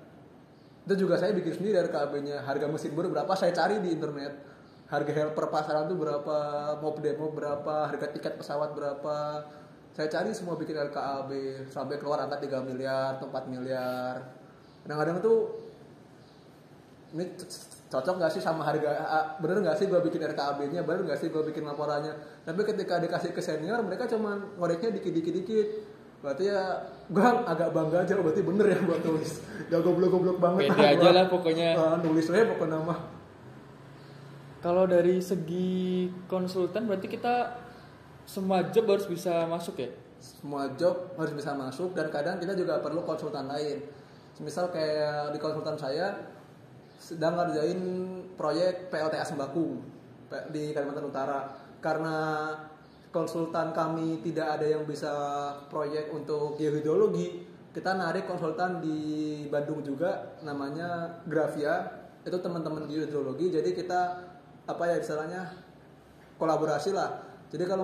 Itu juga saya bikin sendiri RKAB-nya. Harga mesin bor berapa saya cari di internet. Harga helper pasaran tuh berapa, mob demo berapa, harga tiket pesawat berapa. Saya cari semua bikin RKAB sampai keluar angka 3 miliar atau 4 miliar. Kadang-kadang tuh ini cocok gak sih sama harga, bener gak sih gue bikin RKAB-nya, bener gak sih gue bikin laporannya. Tapi ketika dikasih ke senior, mereka cuma ngoreknya dikit-dikit. Berarti ya gue agak bangga aja, berarti bener ya gue tulis. Gak goblok-goblok banget.
Pede aja lah pokoknya.
Nulis aja pokoknya nama.
Kalau dari segi konsultan berarti kita semua job harus bisa masuk ya?
Semua job harus bisa masuk, dan kadang kita juga perlu konsultan lain. Misal kayak di konsultan saya sedang ngerjain proyek PLTA Sembakung di Kalimantan Utara. Karena konsultan kami tidak ada yang bisa proyek untuk geohidrologi, kita narik konsultan di Bandung juga, namanya Grafia. Itu teman-teman geohidrologi, jadi kita istilahnya kolaborasi lah. Jadi kalau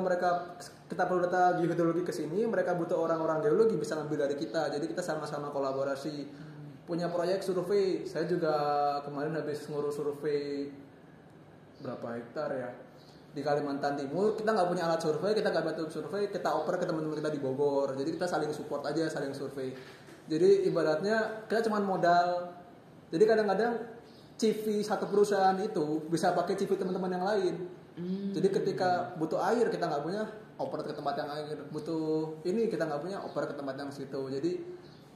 kita perlu data geohidrologi ke sini, mereka butuh orang-orang geologi bisa ngambil dari kita. Jadi kita sama-sama kolaborasi. Punya proyek survei, saya juga kemarin habis ngurus survei berapa hektar ya di Kalimantan Timur. Kita nggak punya alat survei, kita nggak bantu survei, kita oper ke teman-teman kita di Bogor. Jadi kita saling support aja, saling survei. Jadi ibaratnya kita cuma modal. Jadi kadang-kadang CV satu perusahaan itu bisa pakai CV teman-teman yang lain. Jadi ketika butuh air kita nggak punya, oper ke tempat yang air. Butuh ini kita nggak punya, oper ke tempat yang situ. Jadi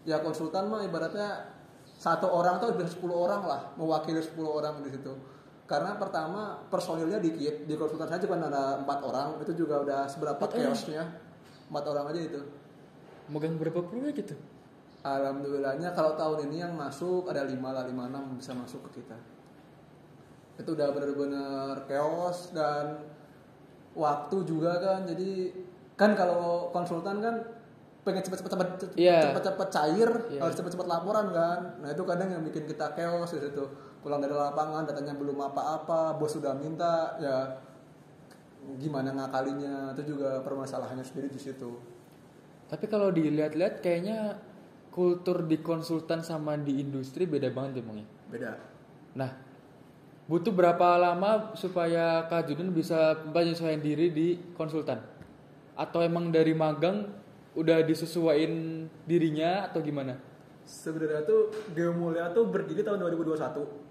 ya konsultan mah ibaratnya satu orang tuh bisa 10 orang lah, mewakili 10 orang di situ. Karena pertama personilnya dikit, di konsultan saya cuma ada 4 orang, itu juga udah seberapa chaosnya. 4 orang aja itu.
Megang berapa proyek gitu?
Alhamdulillahnya kalau tahun ini yang masuk ada 5 lah, 5-6 bisa masuk ke kita. Itu udah benar-benar chaos dan waktu juga kan. Jadi kan kalau konsultan kan pengen cepet-cepet cair, harus cepet-cepet laporan kan. Nah itu kadang yang bikin kita chaos di situ. Pulang dari lapangan datanya belum apa-apa, bos sudah minta, ya gimana ngakalinya, itu juga permasalahannya sendiri di situ.
Tapi kalau dilihat-lihat kayaknya kultur di konsultan sama di industri beda banget ya Bang ya?
Beda.
Nah, butuh berapa lama supaya Kak Judin bisa menyesuaikan diri di konsultan? Atau emang dari magang udah disesuaiin dirinya atau gimana?
Sebenarnya tuh Geomulia tuh berdiri tahun 2021.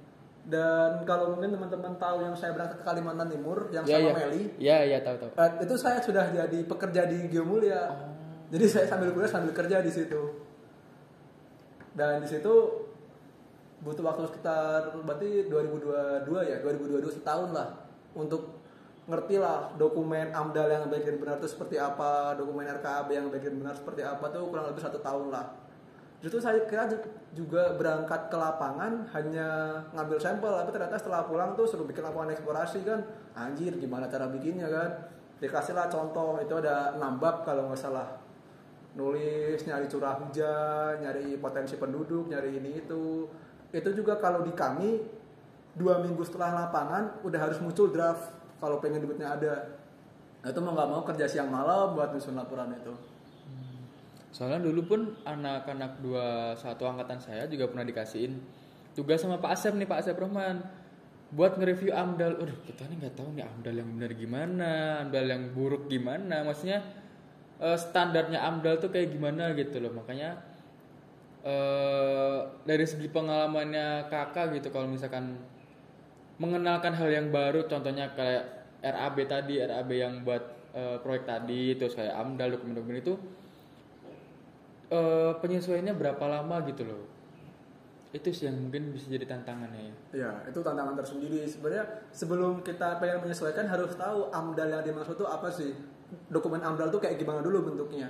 Dan kalau mungkin teman-teman tahu yang saya berangkat ke Kalimantan Timur yang sama Meli.
Iya, tahu.
Itu saya sudah jadi pekerja di Geomulia. Jadi saya sambil kuliah sambil kerja di situ. Dan di situ butuh waktu sekitar berarti 2022 setahun lah untuk ngerti lah dokumen AMDAL yang baik dan benar itu seperti apa, dokumen RKAB yang baik dan benar seperti apa tuh kurang lebih 1 tahun lah. Justru saya kira juga berangkat ke lapangan hanya ngambil sampel, tapi ternyata setelah pulang tuh suruh bikin lapangan eksplorasi kan, anjir gimana cara bikinnya kan, dikasihlah contoh itu ada 6 bab kalau nggak salah, nulis, nyari curah hujan, nyari potensi penduduk, nyari ini itu juga kalau di kami 2 minggu setelah lapangan udah harus muncul draft kalau pengen duitnya ada. Nah itu mau nggak mau kerja siang malam buat nyusun laporan itu.
Soalnya dulu pun anak-anak 21 angkatan saya juga pernah dikasihin tugas sama Pak Asep Rahman buat nge-review AMDAL. Kita nih nggak tahu nih AMDAL yang benar gimana, AMDAL yang buruk gimana. Maksudnya standarnya AMDAL tuh kayak gimana gitu loh. Makanya dari segi pengalamannya kakak gitu, kalau misalkan mengenalkan hal yang baru, contohnya kayak RAB yang buat proyek tadi, terus kayak AMDAL, dokumen-dokumen itu penyesuaiannya berapa lama gitu loh. Itu sih yang mungkin bisa jadi tantangannya ya.
Ya, itu tantangan tersendiri. Sebenarnya sebelum kita pengen menyesuaikan harus tahu AMDAL yang dimaksud itu apa sih. Dokumen AMDAL tuh kayak gimana dulu bentuknya.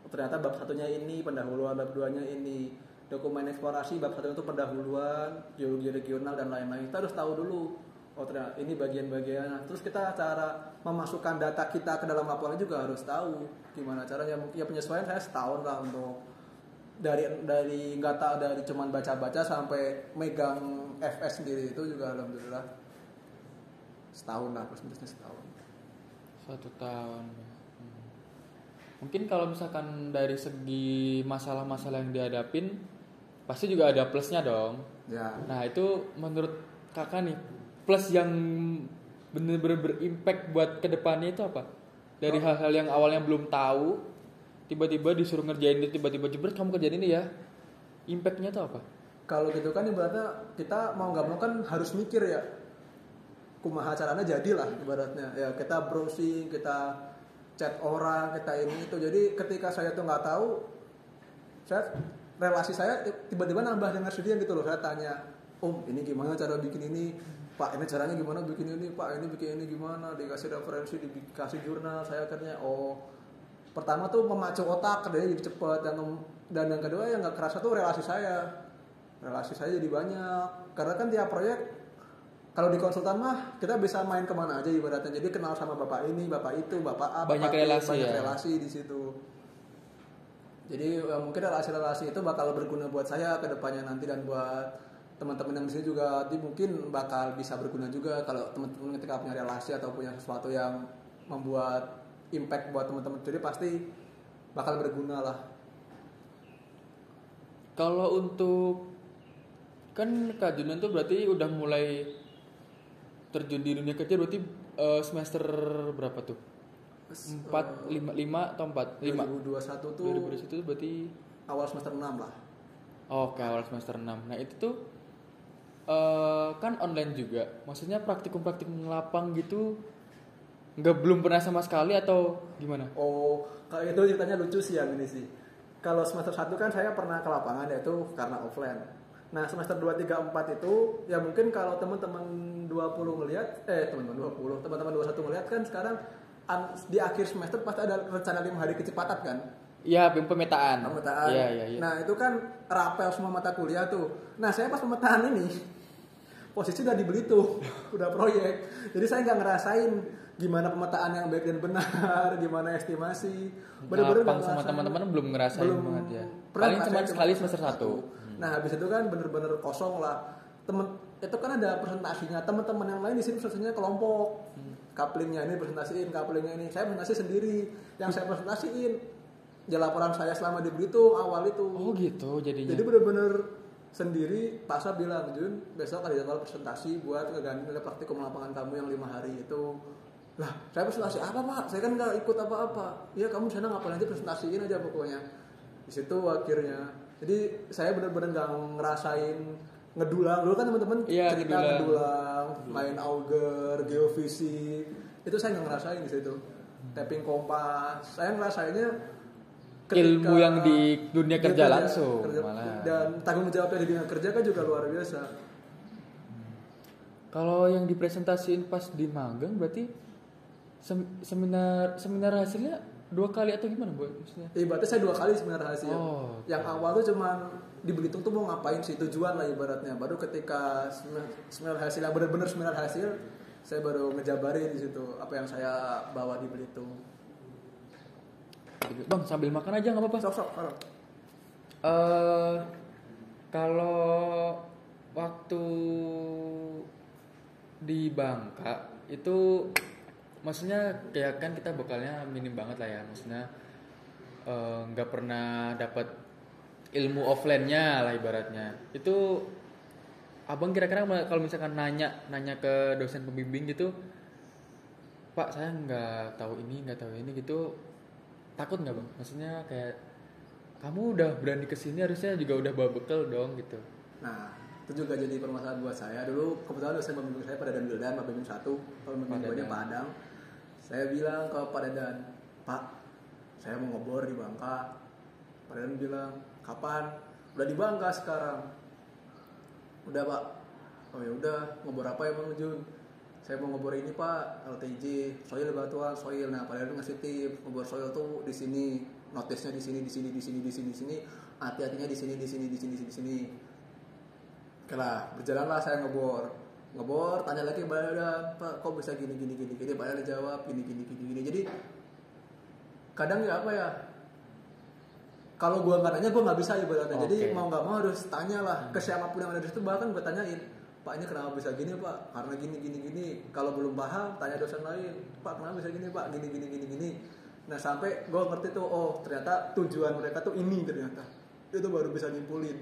Ternyata bab 1-nya ini pendahuluan, bab 2-nya ini. Dokumen eksplorasi bab 1 itu pendahuluan, geologi regional dan lain-lain. Kita harus tahu dulu. Oh ternyata ini bagian-bagian. Terus kita cara memasukkan data kita ke dalam laporan juga harus tahu gimana caranya. Ya penyesuaian saya setahun lah untuk dari nggak tahu, dari cuman baca-baca sampai megang FS sendiri itu juga alhamdulillah setahun lah, plus minusnya setahun.
1 tahun. Mungkin kalau misalkan dari segi masalah-masalah yang dihadapin pasti juga ada plusnya dong.
Ya.
Nah itu menurut kakak nih, plus yang bener-bener berimpact buat kedepannya itu apa? Dari hal-hal yang awalnya belum tahu, tiba-tiba disuruh ngerjain itu, tiba-tiba jebret kamu kerjain ini ya, impactnya itu apa?
Kalau gitu kan ibaratnya kita mau nggak mau kan harus mikir ya, kumaha caranya jadilah ibaratnya. Ya kita browsing, kita chat orang, kita ini itu. Jadi ketika saya tuh nggak tahu, relasi saya tiba-tiba nambah dengan sendiri gitu loh. Saya tanya, ini gimana cara bikin ini? Pak, ini caranya gimana bikin ini? Pak, ini bikin ini gimana? Dikasih referensi, dikasih jurnal. Saya akhirnya, pertama tuh memacu otak, kerjanya jadi cepat. Dan yang kedua yang nggak kerasa tuh relasi saya jadi banyak. Karena kan tiap proyek, kalau di konsultan mah kita bisa main kemana aja ibaratnya. Jadi kenal sama bapak ini, bapak itu, bapak A,
banyak
relasi di situ. Jadi mungkin relasi-relasi itu bakal berguna buat saya ke depannya nanti, dan buat teman-teman yang di sini juga mungkin bakal bisa berguna juga kalau teman-teman ketika punya relasi atau punya sesuatu yang membuat impact buat teman-teman studi pasti bakal berguna lah.
Kalau untuk kan Kak Junan tuh berarti udah mulai terjun di dunia kerja berarti semester berapa tuh? 4, 5 atau 4? 5.
2021 tuh
2021 tuh berarti
awal semester 6 lah.
oke, awal semester 6. Nah, itu tuh kan online juga. Maksudnya praktikum-praktikum lapang gitu belum pernah sama sekali atau gimana?
Oh, kalau itu ceritanya lucu sih yang ini sih. Kalau semester 1 kan saya pernah ke lapangan yaitu karena offline. Nah, semester 2, 3, 4 itu ya mungkin kalau teman-teman 20 ngelihat teman-teman 21 ngelihat kan sekarang di akhir semester pasti ada rencana 5 hari kecepatan kan?
Iya, pemetaan. Iya.
Nah, itu kan rapel semua mata kuliah tuh. Nah, saya pas pemetaan ini posisi udah dibeli tuh, udah proyek. Jadi saya nggak ngerasain gimana pemetaan yang baik dan benar, gimana estimasi. Bener-bener
Lapang sama teman-teman belum ngerasain banget ya. Paling cuma sekali semester 1.
Nah, habis itu kan bener-bener kosong lah. Itu kan ada presentasinya. Teman-teman yang lain di sini presentasinya kelompok. Couplingnya ini presentasiin, couplingnya ini. Saya presentasi sendiri. Yang saya presentasiin ya laporan saya selama di Belitung awal itu.
Oh gitu jadinya.
Jadi bener-bener sendiri. Pasha bilang, Jun, besok ada jadwal presentasi buat ngeganti nilai praktikum lapangan kamu yang 5 hari itu. Lah, saya presentasi apa Pak? Saya kan nggak ikut apa-apa. Ya kamu sana ngapain aja presentasiin aja pokoknya. Di situ akhirnya. Jadi saya benar-benar nggak ngerasain ngedulang. Dulu kan teman-teman cerita ngedulang, main auger, geofisik. Itu saya nggak ngerasain di situ. Tapping kompas. Saya ngerasainnya
ilmu yang di dunia kerja langsung malah.
Dan tanggung jawabnya di dunia kerja kan juga luar biasa.
Kalau yang dipresentasiin pas di magang berarti seminar hasilnya 2 kali atau gimana Bu? Maksudnya?
Ibaratnya saya 2 kali seminar hasil.
Oh.
Yang awal tuh cuman di Belitung tuh mau ngapain sih, tujuan lah ibaratnya. Baru ketika seminar hasil yang benar-benar seminar hasil, saya baru ngejabarin di situ apa yang saya bawa di Belitung.
Bang sambil makan aja nggak apa-apa.
Sok.
Kalau waktu di Bangka itu maksudnya kayak kan kita bekalnya minim banget lah ya, maksudnya nggak pernah dapat ilmu offline-nya lah ibaratnya. Itu abang kira-kira kalau misalkan nanya ke dosen pembimbing gitu, Pak saya nggak tahu ini gitu, takut nggak bang? Maksudnya kayak kamu udah berani kesini harusnya juga udah bawa bekal dong gitu.
Nah itu juga jadi permasalahan buat saya. Dulu kebetulan dosen pembimbing saya pada Dan Wildan, pembimbing 1, pembimbingnya Padang. Saya bilang ke Pak Dadan, Pak, saya mau ngebor di Bangka. Pak Dadan bilang, kapan? Udah di Bangka sekarang. Udah Pak. Oh ya udah, ngebor apa ya Bang Jun? Saya mau ngebor ini Pak, LTJ, soil batuan, soil. Nah Pak Dadan ngasih tips, ngebor soil tuh di sini, notisnya di sini, hati-hatinya di sini. Oke lah, berjalanlah saya ngebor, tanya lagi Pak Dadan, Pak kok bisa gini, Pak Dadan jawab gini. Jadi kadang ya apa ya, kalau gue nggak nanya gue nggak bisa ibaratnya. Jadi mau nggak mau harus tanya lah ke siapapun yang ada di situ. Bahkan gue tanyain, Pak ini kenapa bisa gini Pak, karena gini. Kalau belum paham tanya dosen lain, Pak kenapa bisa gini Pak, gini. Nah sampai gue ngerti tuh, oh ternyata tujuan mereka tuh ini ternyata. Itu baru bisa nyimpulin.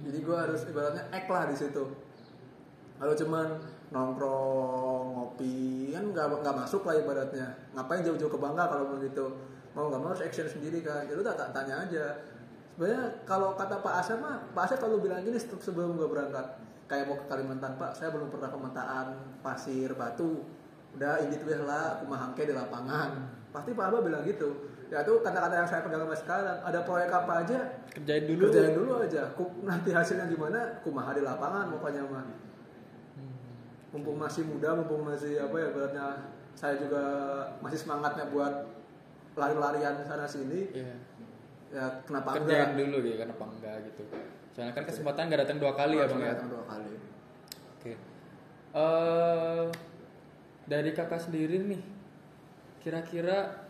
Jadi gue harus ibaratnya act lah di situ. Kalau cuman nongkrong ngopi kan nggak masuk lah ibaratnya. Ngapain jauh-jauh ke Bangka kalau begitu? Mau nggak mau harus action sendiri kan. Jadi lu tanya aja. Sebenarnya kalau kata Pak Asep mah, Pak Asep kalau bilang gini sebelum gue berangkat, kayak mau ke Kalimantan Pak, saya belum pernah pemetaan pasir batu. Udah ini tuh lah, kumahangke di lapangan. Pasti Pak Abah bilang gitu. Ya itu kata-kata yang saya pegang sampai sekarang. Ada proyek apa aja, kerjain dulu aja. Nanti hasilnya gimana, kumaha di lapangan pokoknya mah. Mumpung masih muda, mumpung masih apa ya, beratnya saya juga masih semangatnya buat lari-larian sana sini.
Yeah.
Ya kenapa
kerjain dulu gitu, kenapa enggak gitu. Soalnya kan kesempatan nggak datang 2 kali ya bang ya.
Datang 2 kali.
Oke. Dari kakak sendiri nih, kira-kira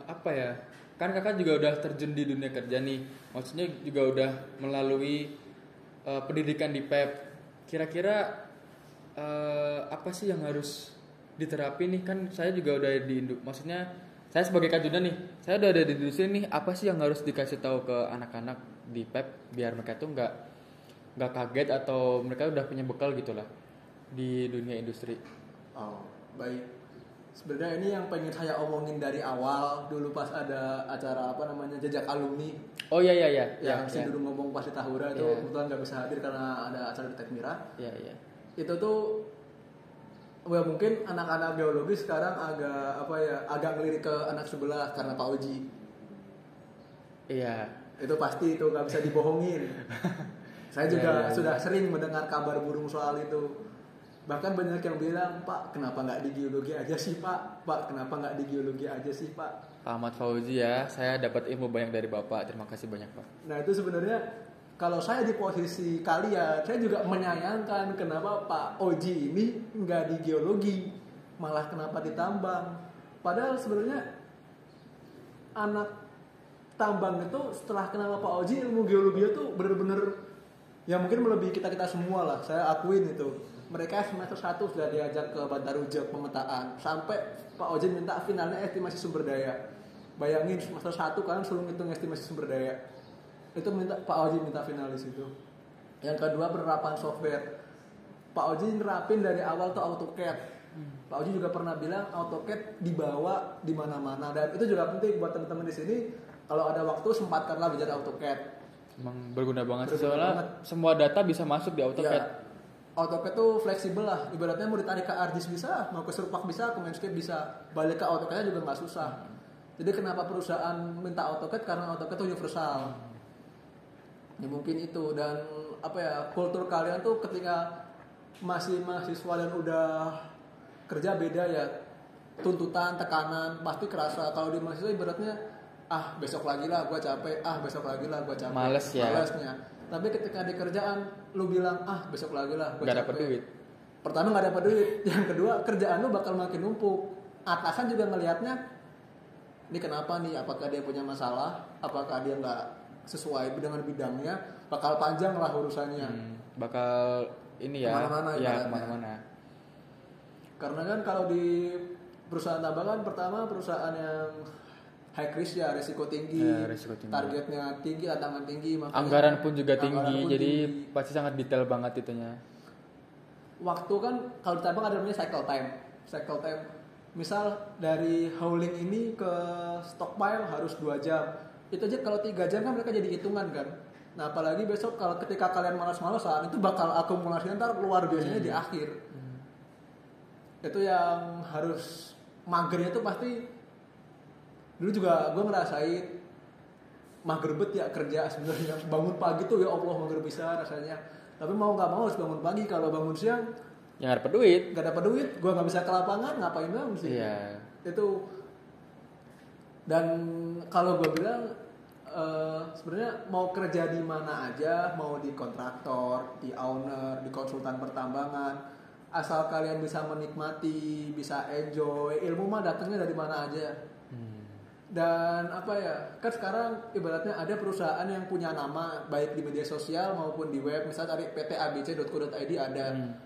apa ya? Kan kakak juga udah terjun di dunia kerja nih, maksudnya juga udah melalui pendidikan di PEP. Kira-kira apa sih yang harus diterapin nih, kan saya juga udah maksudnya saya sebagai kajunan nih, saya udah ada di industri nih, apa sih yang harus dikasih tahu ke anak-anak di PEP biar mereka tuh nggak kaget atau mereka udah punya bekal gitulah di dunia industri.
Oh, baik. Sebenarnya ini yang pengen saya omongin dari awal dulu pas ada acara apa namanya jejak alumni.
Oh iya iya iya.
Yang
ya,
saya dulu ngomong pas di Tahura itu kebetulan nggak bisa hadir karena ada acara di Tekmira.
Iya iya.
Itu tuh mungkin anak-anak geologi sekarang agak ngelirik ke anak sebelah karena Pak Oji.
Iya.
Itu pasti itu nggak bisa dibohongin. Saya juga sudah sering mendengar kabar burung soal itu. Bahkan banyak yang bilang, Pak, kenapa nggak di geologi aja sih Pak? Pak, kenapa nggak di geologi aja sih Pak?
Pak Ahmad Fauzi ya, saya dapat ilmu banyak dari Bapak. Terima kasih banyak Pak.
Nah itu sebenarnya kalau saya di posisi kalian, saya juga menyayangkan kenapa Pak Oji ini nggak di geologi, malah kenapa di tambang. Padahal sebenarnya anak tambang itu setelah kenal Pak Oji, ilmu geologi itu benar-benar ya mungkin melebihi kita semua lah. Saya akuin itu. Mereka semester 1 sudah diajak ke Bantaruja pemetaan, sampai Pak Oji minta finalnya estimasi sumber daya. Bayangin semester 1 kalian suruh ngitung estimasi sumber daya. Itu Pak Oji minta finalis itu. Yang kedua penerapan software. Pak Oji nerapin dari awal tuh AutoCAD. Pak Oji juga pernah bilang AutoCAD dibawa di mana-mana, dan itu juga penting buat teman-teman di sini. Kalau ada waktu sempatkanlah belajar AutoCAD.
Emang berguna banget sih, soalnya semua data bisa masuk di AutoCAD.
Ya, AutoCAD tuh fleksibel lah. Ibaratnya mau ditarik ke ArcGIS bisa, mau ke Surpak bisa, ke Landscape bisa. Balik ke AutoCAD juga nggak susah. Jadi kenapa perusahaan minta AutoCAD? Karena AutoCAD tuh universal. Ya mungkin itu. Dan kultur kalian tuh ketika masih mahasiswa dan udah kerja beda ya. Tuntutan, tekanan pasti kerasa. Kalau di mahasiswa ibaratnya besok lagi lah gue capek, besok lagi lah gue capek.
Males ya.
Malesnya. Tapi ketika di kerjaan lu bilang besok lagi lah gue capek.
Gak dapat duit.
Pertama gak dapat duit. Yang kedua kerjaan lu bakal makin numpuk. Atasan juga ngelihatnya, ini kenapa nih? Apakah dia punya masalah? Apakah dia nggak sesuai dengan bidangnya? Bakal panjang lah urusannya.
Bakal ini ya. Kemana-mana.
Karena kan kalau di perusahaan tambangan, pertama perusahaan yang high risk ya, resiko tinggi, targetnya tinggi, tantangan tinggi,
anggaran pun juga tinggi, jadi pasti sangat detail banget itunya.
Waktu kan kalau di tambang ada namanya cycle time. Misal dari hauling ini ke stockpile harus 2 jam. Itu aja kalau 3 jam kan mereka jadi hitungan kan. Nah apalagi besok kalau ketika kalian malas-malasan, itu bakal akumulasinya ntar luar biasanya di akhir. Itu yang harus magernya tuh pasti. Dulu juga gue ngerasain mager bet ya kerja sebenarnya. Bangun pagi tuh ya Allah mager bisa rasanya. Tapi mau nggak mau harus bangun pagi. Kalau bangun siang
ya nggak dapat duit.
Nggak dapat duit, gue nggak bisa ke lapangan, ngapain bangun sih?
Iya.
Itu. Dan kalau gue bilang sebenarnya mau kerja di mana aja, mau di kontraktor, di owner, di konsultan pertambangan, asal kalian bisa menikmati, bisa enjoy, ilmu mah datangnya dari mana aja. Dan kan sekarang ibaratnya ada perusahaan yang punya nama baik di media sosial maupun di web. Misal cari PT ABC.co.id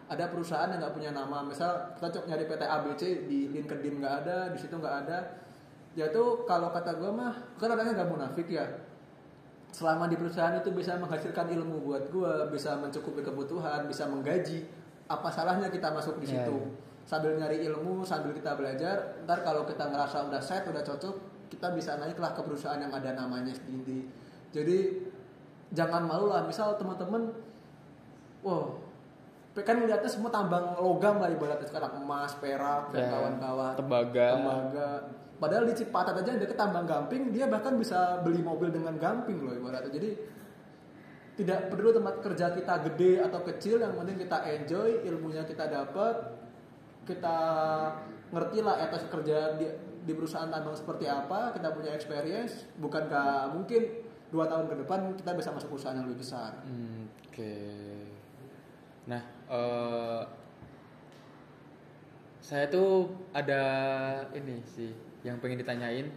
ada perusahaan yang nggak punya nama. Misal kita nyari PT ABC di LinkedIn nggak ada, di situ nggak ada. Ya tuh kalau kata gue mah, kan orangnya nggak munafik ya. Selama di perusahaan itu bisa menghasilkan ilmu buat gue, bisa mencukupi kebutuhan, bisa menggaji, apa salahnya kita masuk di situ? Sambil nyari ilmu, sambil kita belajar. Ntar kalau kita ngerasa udah set, udah cocok, kita bisa naiklah ke perusahaan yang ada namanya sendiri. Jadi jangan malu lah. Misal teman-teman, kan melihatnya semua tambang logam lah ibaratnya sekarang, emas, perak, dan kawan-kawan.
Tembaga.
Padahal di Cipatat aja ada tambang gamping, dia bahkan bisa beli mobil dengan gamping loh ibaratnya. Jadi tidak perlu tempat kerja kita gede atau kecil, yang penting kita enjoy, ilmunya kita dapat, kita ngerti lah etos kerja di perusahaan tambang seperti apa, kita punya experience. Bukankah mungkin 2 tahun ke depan kita bisa masuk perusahaan yang lebih besar.
Oke. Nah, saya tuh ada ini sih yang pengen ditanyain.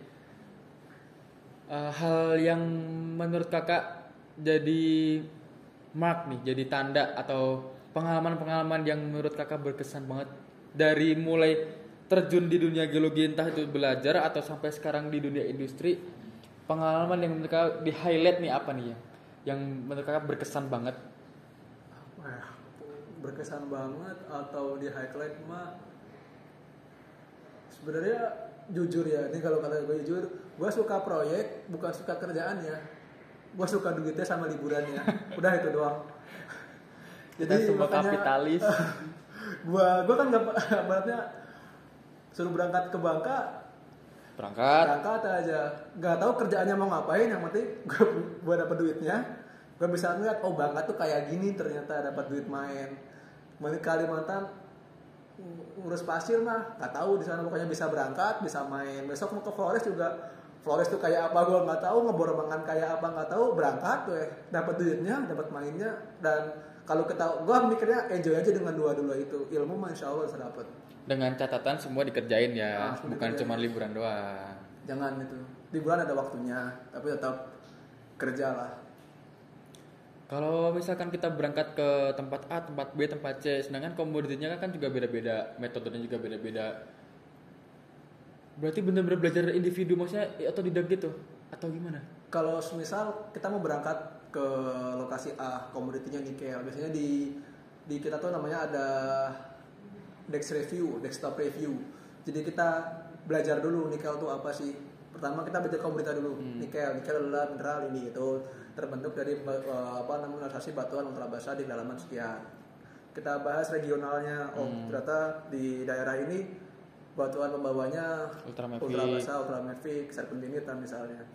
Hal yang menurut kakak jadi mark nih, jadi tanda atau pengalaman-pengalaman yang menurut kakak berkesan banget dari mulai terjun di dunia geologi, entah itu belajar atau sampai sekarang di dunia industri, pengalaman yang menurut kakak di highlight nih apa nih yang menurut kakak berkesan banget?
Wah, berkesan banget atau di highlight mah sebenarnya jujur ya, ini kalau kata gue jujur, gue suka proyek bukan suka kerjaan ya, gue suka duitnya sama liburannya, udah itu doang.
Kita semua kapitalis.
gue kan nggak baratnya suruh berangkat ke Bangka, berangkat aja, nggak tahu kerjaannya mau ngapain, yang penting gue dapet duitnya, gue bisa ngeliat oh Bangka tuh kayak gini, ternyata dapat duit main. Kalimantan ngurus pasir mah nggak tahu, di sana pokoknya bisa berangkat, bisa main. Besok mau ke Flores juga, Flores tuh kayak apa gue nggak tahu, ngebor mangan kayak apa nggak tahu, berangkat tuh dapat duitnya, dapat mainnya. Dan kalau kita, gue mikirnya enjoy aja dengan dua-dua itu, ilmu mah insya Allah bisa dapat.
Dengan catatan semua dikerjain ya, bukan
dikerjain.
cuma liburan doang.
Jangan itu, liburan ada waktunya, tapi tetap kerja lah.
Kalau misalkan kita berangkat ke tempat A, tempat B, tempat C, sedangkan komoditinya kan juga beda-beda, metodenya juga beda-beda. Berarti benar-benar belajar individu maksudnya atau didak gitu atau gimana?
Kalau misal kita mau berangkat ke lokasi A, komoditinya nikel, biasanya di kita tuh namanya ada desktop review. Jadi kita belajar dulu nikel tuh apa sih. Pertama kita belajar komoditas dulu. Nikel adalah mineral ini itu terbentuk dari mineralisasi batuan ultrabasa di kedalaman sekian. Kita bahas regionalnya. Ternyata di daerah ini batuan pembawanya ultrabasa, ultramafic, serpentinita misalnya.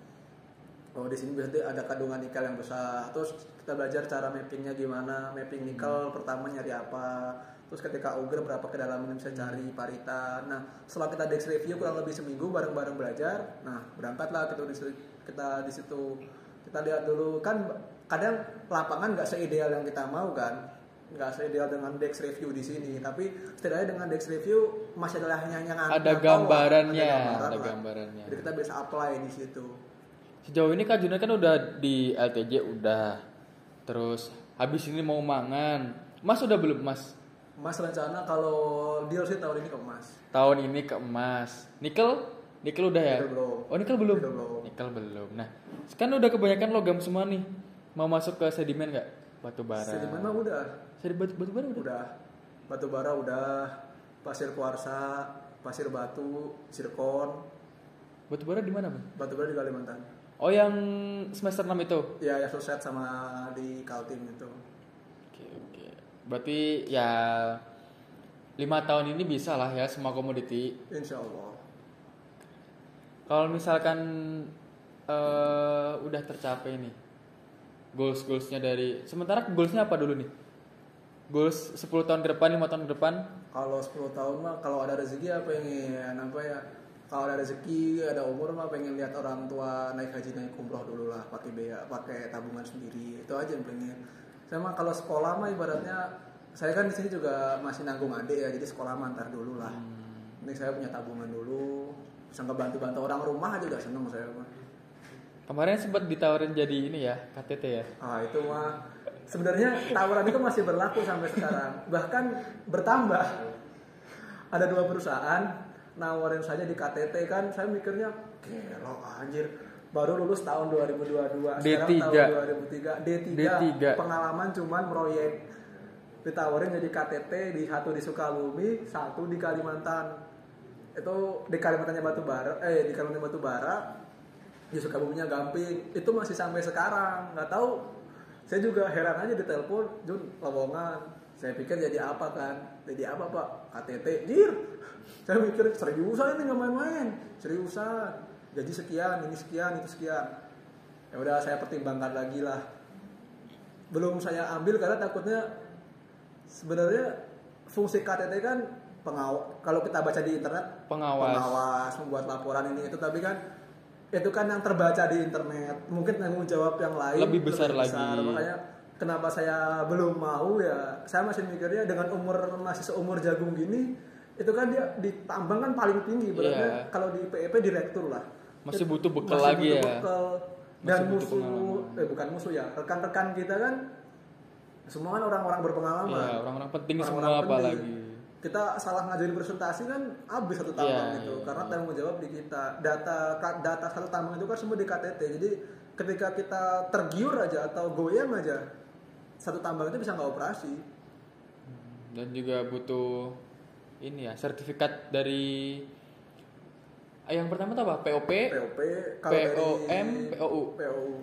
Di sini biasanya ada kandungan nikel yang besar. Terus kita belajar cara mappingnya gimana, mapping nikel pertama nyari apa. Terus ketika auger berapa kedalaman yang bisa cari, parita. Nah, setelah kita desk review kurang lebih seminggu bareng-bareng belajar. Nah, berangkatlah kita di situ. Kita lihat dulu, kan kadang lapangan nggak seideal yang kita mau kan, nggak seideal dengan desk review di sini. Tapi setidaknya dengan desk review masih ada yang
ada gambarannya, ada gambarannya.
Jadi kita bisa apply di situ.
Sejauh ini Kak Junan kan udah di LTJ udah, terus habis ini mau mangan. Mas udah belum Mas?
Mas rencana kalau deal sih tahun ini ke emas.
Tahun ini ke emas. Nikel udah ya?
Nikel belum.
Oh nikel belum?
Nikel
belum. Nah, kan udah kebanyakan logam semua nih. Mau masuk ke sedimen nggak? Batu bara.
Sedimen mah udah.
Batu bara udah?
Udah. Batu bara udah. Pasir kuarsa, pasir batu, zirkon.
Batu bara di mana, Bang?
Batu bara di Kalimantan.
Oh, yang semester 6 itu?
Ya, yang selesai sama di Kaltim itu.
Oke. Berarti ya 5 tahun ini bisa lah ya semua komoditi.
Insya Allah.
Kalau misalkan udah tercapai nih goalsnya dari, sementara goalsnya apa dulu nih? Goals 10 tahun ke depan, 5 tahun ke depan?
Kalau 10 tahun mah kalau ada rezeki ya pengen apa ya? Kalau ada rezeki, ada umur mah pengen lihat orang tua naik haji, naik umroh dulu lah, pakai biaya, pakai tabungan sendiri. Itu aja yang pengen. Saya mah kalau sekolah mah ibaratnya, saya kan di sini juga masih nanggung adik ya, jadi sekolah mah ntar dulu lah. Ini saya punya tabungan dulu, bisa ngebantu-bantu orang rumah aja udah seneng saya mah.
Kemarin sempat ditawarin jadi ini ya, KTT ya?
Itu mah sebenarnya tawaran itu masih berlaku sampai sekarang, bahkan bertambah. Ada 2 perusahaan nawarin saja di KTT, kan saya mikirnya gelo anjir, baru lulus tahun 2022, sekarang tahun 2003, D3, pengalaman cuman proyek, ditawarin jadi KTT di satu di Sukabumi, satu di Kalimantan. Itu di Kalimantannya di Kalimantan batu bara, di Sukabuminya Gamping. Itu masih sampai sekarang nggak tahu. Saya juga heran aja ditelepon, Jun lowongan. Saya pikir jadi apa kan? Jadi apa Pak? KTT, jir. Saya mikir seriusan ini nggak main-main, seriusan. Gaji sekian, ini sekian, itu sekian. Ya udah saya pertimbangkan lagi lah. Belum saya ambil karena takutnya sebenarnya fungsi KTT kan pengawas. Kalau kita baca di internet, pengawas membuat laporan ini itu, tapi kan itu kan yang terbaca di internet. Mungkin tanggung jawab yang lain
lebih besar lagi.
Makanya kenapa saya belum mau ya, saya masih mikirnya dengan masih seumur jagung gini, itu kan dia ditambang kan paling tinggi berarti kalau di PEP direktur lah.
Masih butuh bekal lagi ya.
Dan bukan musuh ya, rekan-rekan kita kan semua kan orang-orang berpengalaman.
Iya, orang-orang penting semua apalagi.
kita salah ngajuin presentasi kan habis satu tambang gitu karena tanggung jawab di kita. Data satu tambang itu kan semua di KTT. Jadi ketika kita tergiur aja atau goyang aja satu tambang itu bisa nggak operasi.
Dan juga butuh ini ya sertifikat dari yang pertama tuh apa? POP, POM, POU.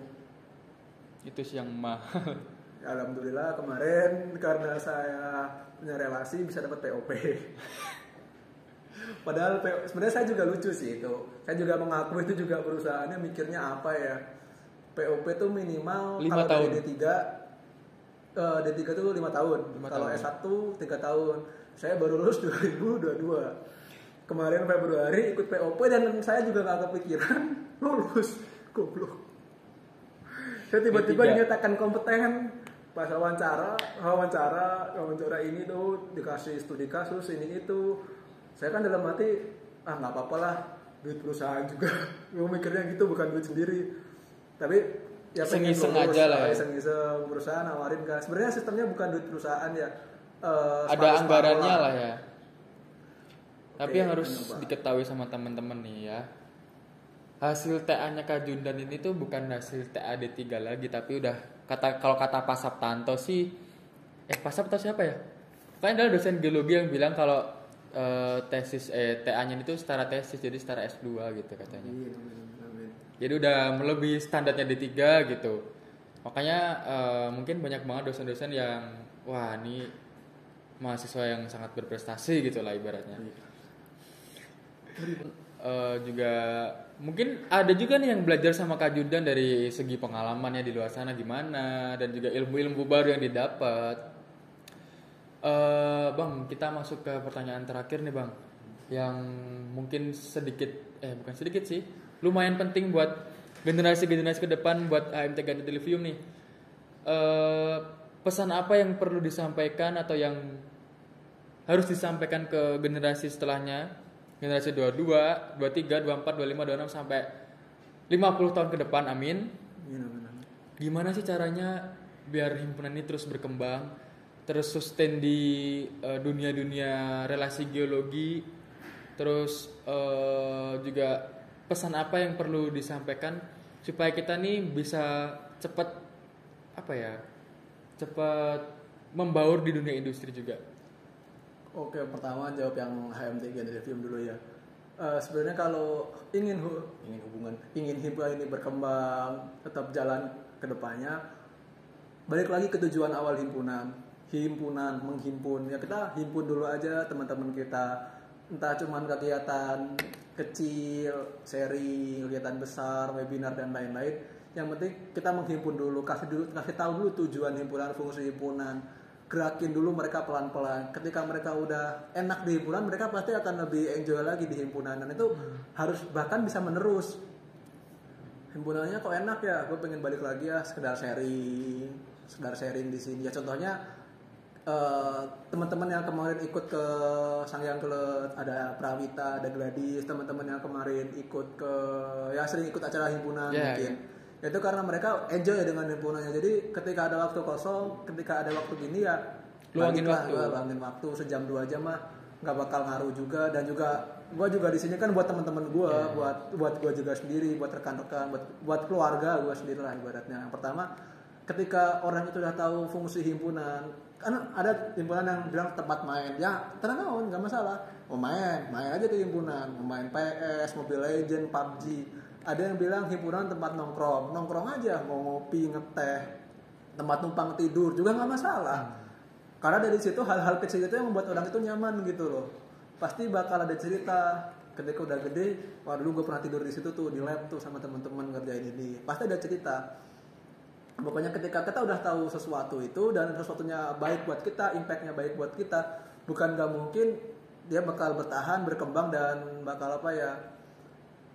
Itu sih yang mahal.
Alhamdulillah kemarin karena saya punya relasi bisa dapat POP. Padahal sebenarnya saya juga lucu sih itu. Saya juga mengaku itu juga perusahaannya mikirnya apa ya. POP itu minimal
5
kalau
tahun.
dari D3 itu 5 tahun. Kalau S1 3 tahun. Saya baru lulus 2022. Kemarin Februari ikut POP dan saya juga gak kepikiran lulus. Goblok. Saya tiba-tiba dinyatakan kompeten. Pas wawancara ini tuh dikasih studi kasus ini itu. Saya kan dalam hati nggak apa-apa lah, duit perusahaan juga. Gue mikirnya gitu, bukan duit sendiri. Tapi ya pengen
iseng
lulus,
aja lah ya.
Iseng perusahaan nawarin kan. Sebenarnya sistemnya bukan duit perusahaan ya.
Ada anggarannya lah ya. Tapi
Oke,
yang harus
coba.
diketahui sama teman-teman nih ya. Hasil TA-nya Kak Jundan ini tuh bukan hasil TA D3 lagi, tapi udah kalau kata Pak Saptanto sih Pak Saptanto siapa ya? Kan adalah dosen geologi yang bilang kalau TA-nya itu setara tesis, jadi setara S2 gitu katanya. Jadi udah melebihi standarnya D3 gitu. Makanya mungkin banyak banget dosen-dosen yang wah ini mahasiswa yang sangat berprestasi gitu lah ibaratnya. Juga mungkin ada juga nih yang belajar sama Kak Jundan dari segi pengalamannya di luar sana gimana dan juga ilmu-ilmu baru yang didapat. Bang, kita masuk ke pertanyaan terakhir nih Bang, yang mungkin bukan sedikit sih, lumayan penting buat generasi-generasi ke depan buat HMT Ganti Televium nih. Pesan apa yang perlu disampaikan atau yang harus disampaikan ke generasi setelahnya? Generasi 22, 23, 24, 25, 26 sampai 50 tahun ke depan, amin. Gimana sih caranya biar himpunan ini terus berkembang, terus sustain di dunia-dunia relasi geologi, terus juga pesan apa yang perlu disampaikan supaya kita nih bisa cepat membaur di dunia industri juga.
Oke, pertama jawab yang HMT Ganti Televium dulu ya. Sebenarnya kalau ingin himpunan ini berkembang, tetap jalan ke depannya, balik lagi ke tujuan awal himpunan, menghimpun. Ya kita himpun dulu aja teman-teman kita. Entah cuman kegiatan kecil, sharing, kegiatan besar, webinar dan lain-lain. Yang penting kita menghimpun dulu, kasih tahu dulu tujuan himpunan, fungsi himpunan. Gerakin dulu mereka pelan-pelan. Ketika mereka udah enak di himpunan, mereka pasti akan lebih enjoy lagi di himpunan. Dan itu harus bahkan bisa menerus. Himpunannya kok enak ya, gue pengen balik lagi ya, sekedar sharing di sini. Ya contohnya teman-teman yang kemarin ikut ke Sangyang Kelet, ada Prawita, ada Gladys, teman-teman yang kemarin ikut sering ikut acara himpunan mungkin. Itu karena mereka enjoy dengan himpunannya. Jadi ketika ada waktu kosong, ketika ada waktu gini ya luangin waktu sejam 2 jam mah nggak bakal ngaruh juga. Dan juga gue juga di sini kan buat teman-teman gue, buat gue juga sendiri, buat rekan-rekan, buat keluarga gue sendiri lah ibaratnya. Yang pertama, ketika orang itu udah tahu fungsi himpunan, karena ada himpunan yang bilang tempat main, ya tenang aja nggak masalah, mau main aja ke himpunan, mau main PS, Mobile Legends, PUBG. Ada yang bilang himpunan tempat nongkrong aja, mau ngopi, ngeteh, tempat numpang tidur juga nggak masalah. Karena dari situ hal-hal kecil itu yang membuat orang itu nyaman gitu loh. Pasti bakal ada cerita. Ketika udah gede, wah dulu gue pernah tidur di situ tuh, di lab tuh sama teman-teman ngerjain ini. Pasti ada cerita. Pokoknya ketika kita udah tahu sesuatu itu dan sesuatunya baik buat kita, impactnya baik buat kita, bukan nggak mungkin dia bakal bertahan, berkembang dan bakal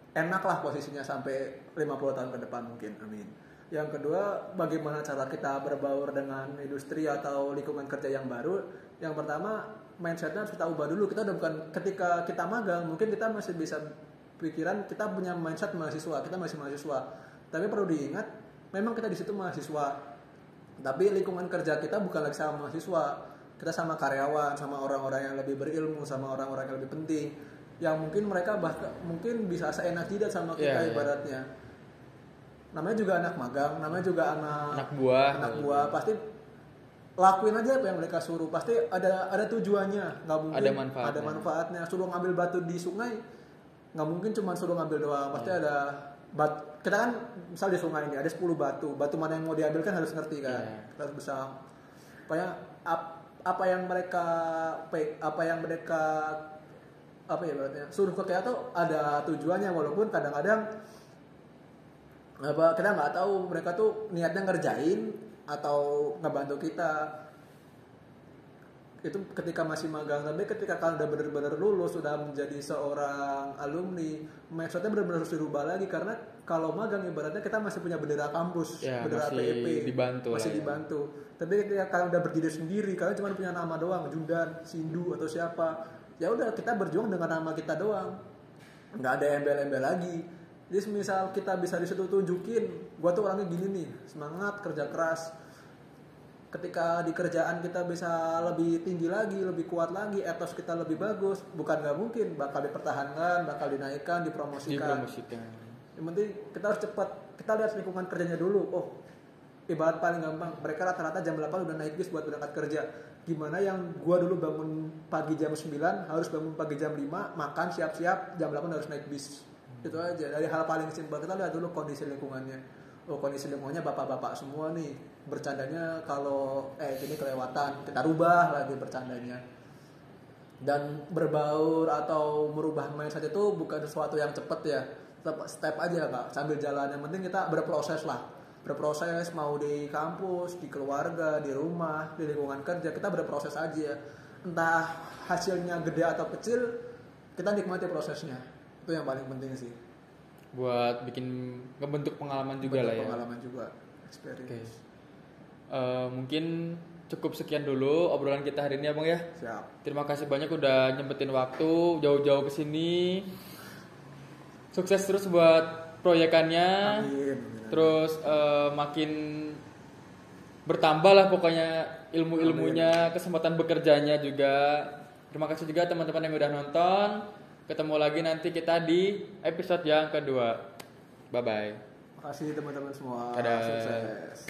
enak lah posisinya sampai 50 tahun ke depan mungkin, amin. Yang kedua, bagaimana cara kita berbaur dengan industri atau lingkungan kerja yang baru. Yang pertama, mindsetnya harus kita ubah dulu. Kita udah bukan, ketika kita magang, mungkin kita masih bisa pikiran, kita punya mindset mahasiswa, kita masih mahasiswa. Tapi perlu diingat, memang kita di situ mahasiswa. Tapi lingkungan kerja kita bukan lagi sama mahasiswa. kita sama karyawan, sama orang-orang yang lebih berilmu, sama orang-orang yang lebih penting, yang mungkin mereka bahkan mungkin bisa seenak jidat sama kita ibaratnya. Namanya juga anak magang, namanya juga anak buah, pasti lakuin aja apa yang mereka suruh, pasti ada tujuannya, nggak mungkin ada manfaatnya. Suruh ngambil batu di sungai, nggak mungkin cuma suruh ngambil doang, pasti ada kita kan misal di sungai ini ada 10 batu mana yang mau diambil kan harus ngerti kan, kita harus bisa apa yang mereka berarti suruh ke kita tuh ada tujuannya, walaupun kadang-kadang kita nggak tahu mereka tuh niatnya ngerjain atau ngebantu kita. Itu ketika masih magang, tapi ketika kalian udah benar-benar lulus, sudah menjadi seorang alumni, mindsetnya benar-benar harus dirubah lagi, karena kalau magang ibaratnya kita masih punya bendera kampus, bendera PEP, masih dibantu. Tapi ketika kalian udah berdiri sendiri, kalian cuma punya nama doang, Jundan, Sindu atau siapa, ya udah kita berjuang dengan nama kita doang, nggak ada embel-embel lagi. Jadi misal kita bisa disitu tunjukin, gua tuh orangnya gini nih, semangat, kerja keras. Ketika di kerjaan kita bisa lebih tinggi lagi, lebih kuat lagi, etos kita lebih bagus, bukan nggak mungkin, bakal dipertahankan, bakal dinaikkan, dipromosikan. Yang penting kita harus cepat, kita lihat lingkungan kerjanya dulu. Oh, ibarat paling gampang, mereka rata-rata jam 8 udah naik bis buat berangkat kerja. Gimana yang gua dulu bangun pagi jam 9, harus bangun pagi jam 5, makan siap-siap, jam 8 harus naik bis. Itu aja, dari hal paling simpel kita lihat dulu kondisi lingkungannya. Oh, kondisi lingkungannya bapak-bapak semua nih, bercandanya kalau ini kelewatan, kita rubah lagi bercandanya. Dan berbaur atau merubah mindset itu bukan sesuatu yang cepet ya, step aja Kak, sambil jalan. Yang penting kita berproses mau di kampus, di keluarga, di rumah, di lingkungan kerja, kita berproses aja. Entah hasilnya gede atau kecil, kita nikmati prosesnya, itu yang paling penting sih.
Buat ngebentuk pengalaman juga lah ya.
Pengalaman juga, experience.
Mungkin cukup sekian dulu obrolan kita hari ini ya Bang ya.
Siap.
Terima kasih banyak udah nyempetin waktu jauh-jauh ke sini. Sukses terus buat proyekannya.
Amin.
Terus makin bertambah lah pokoknya ilmu-ilmunya, kesempatan bekerjanya juga. Terima kasih juga teman-teman yang udah nonton. Ketemu lagi nanti kita di episode yang kedua. Bye-bye.
Makasih teman-teman semua.
Dadah.
Sukses.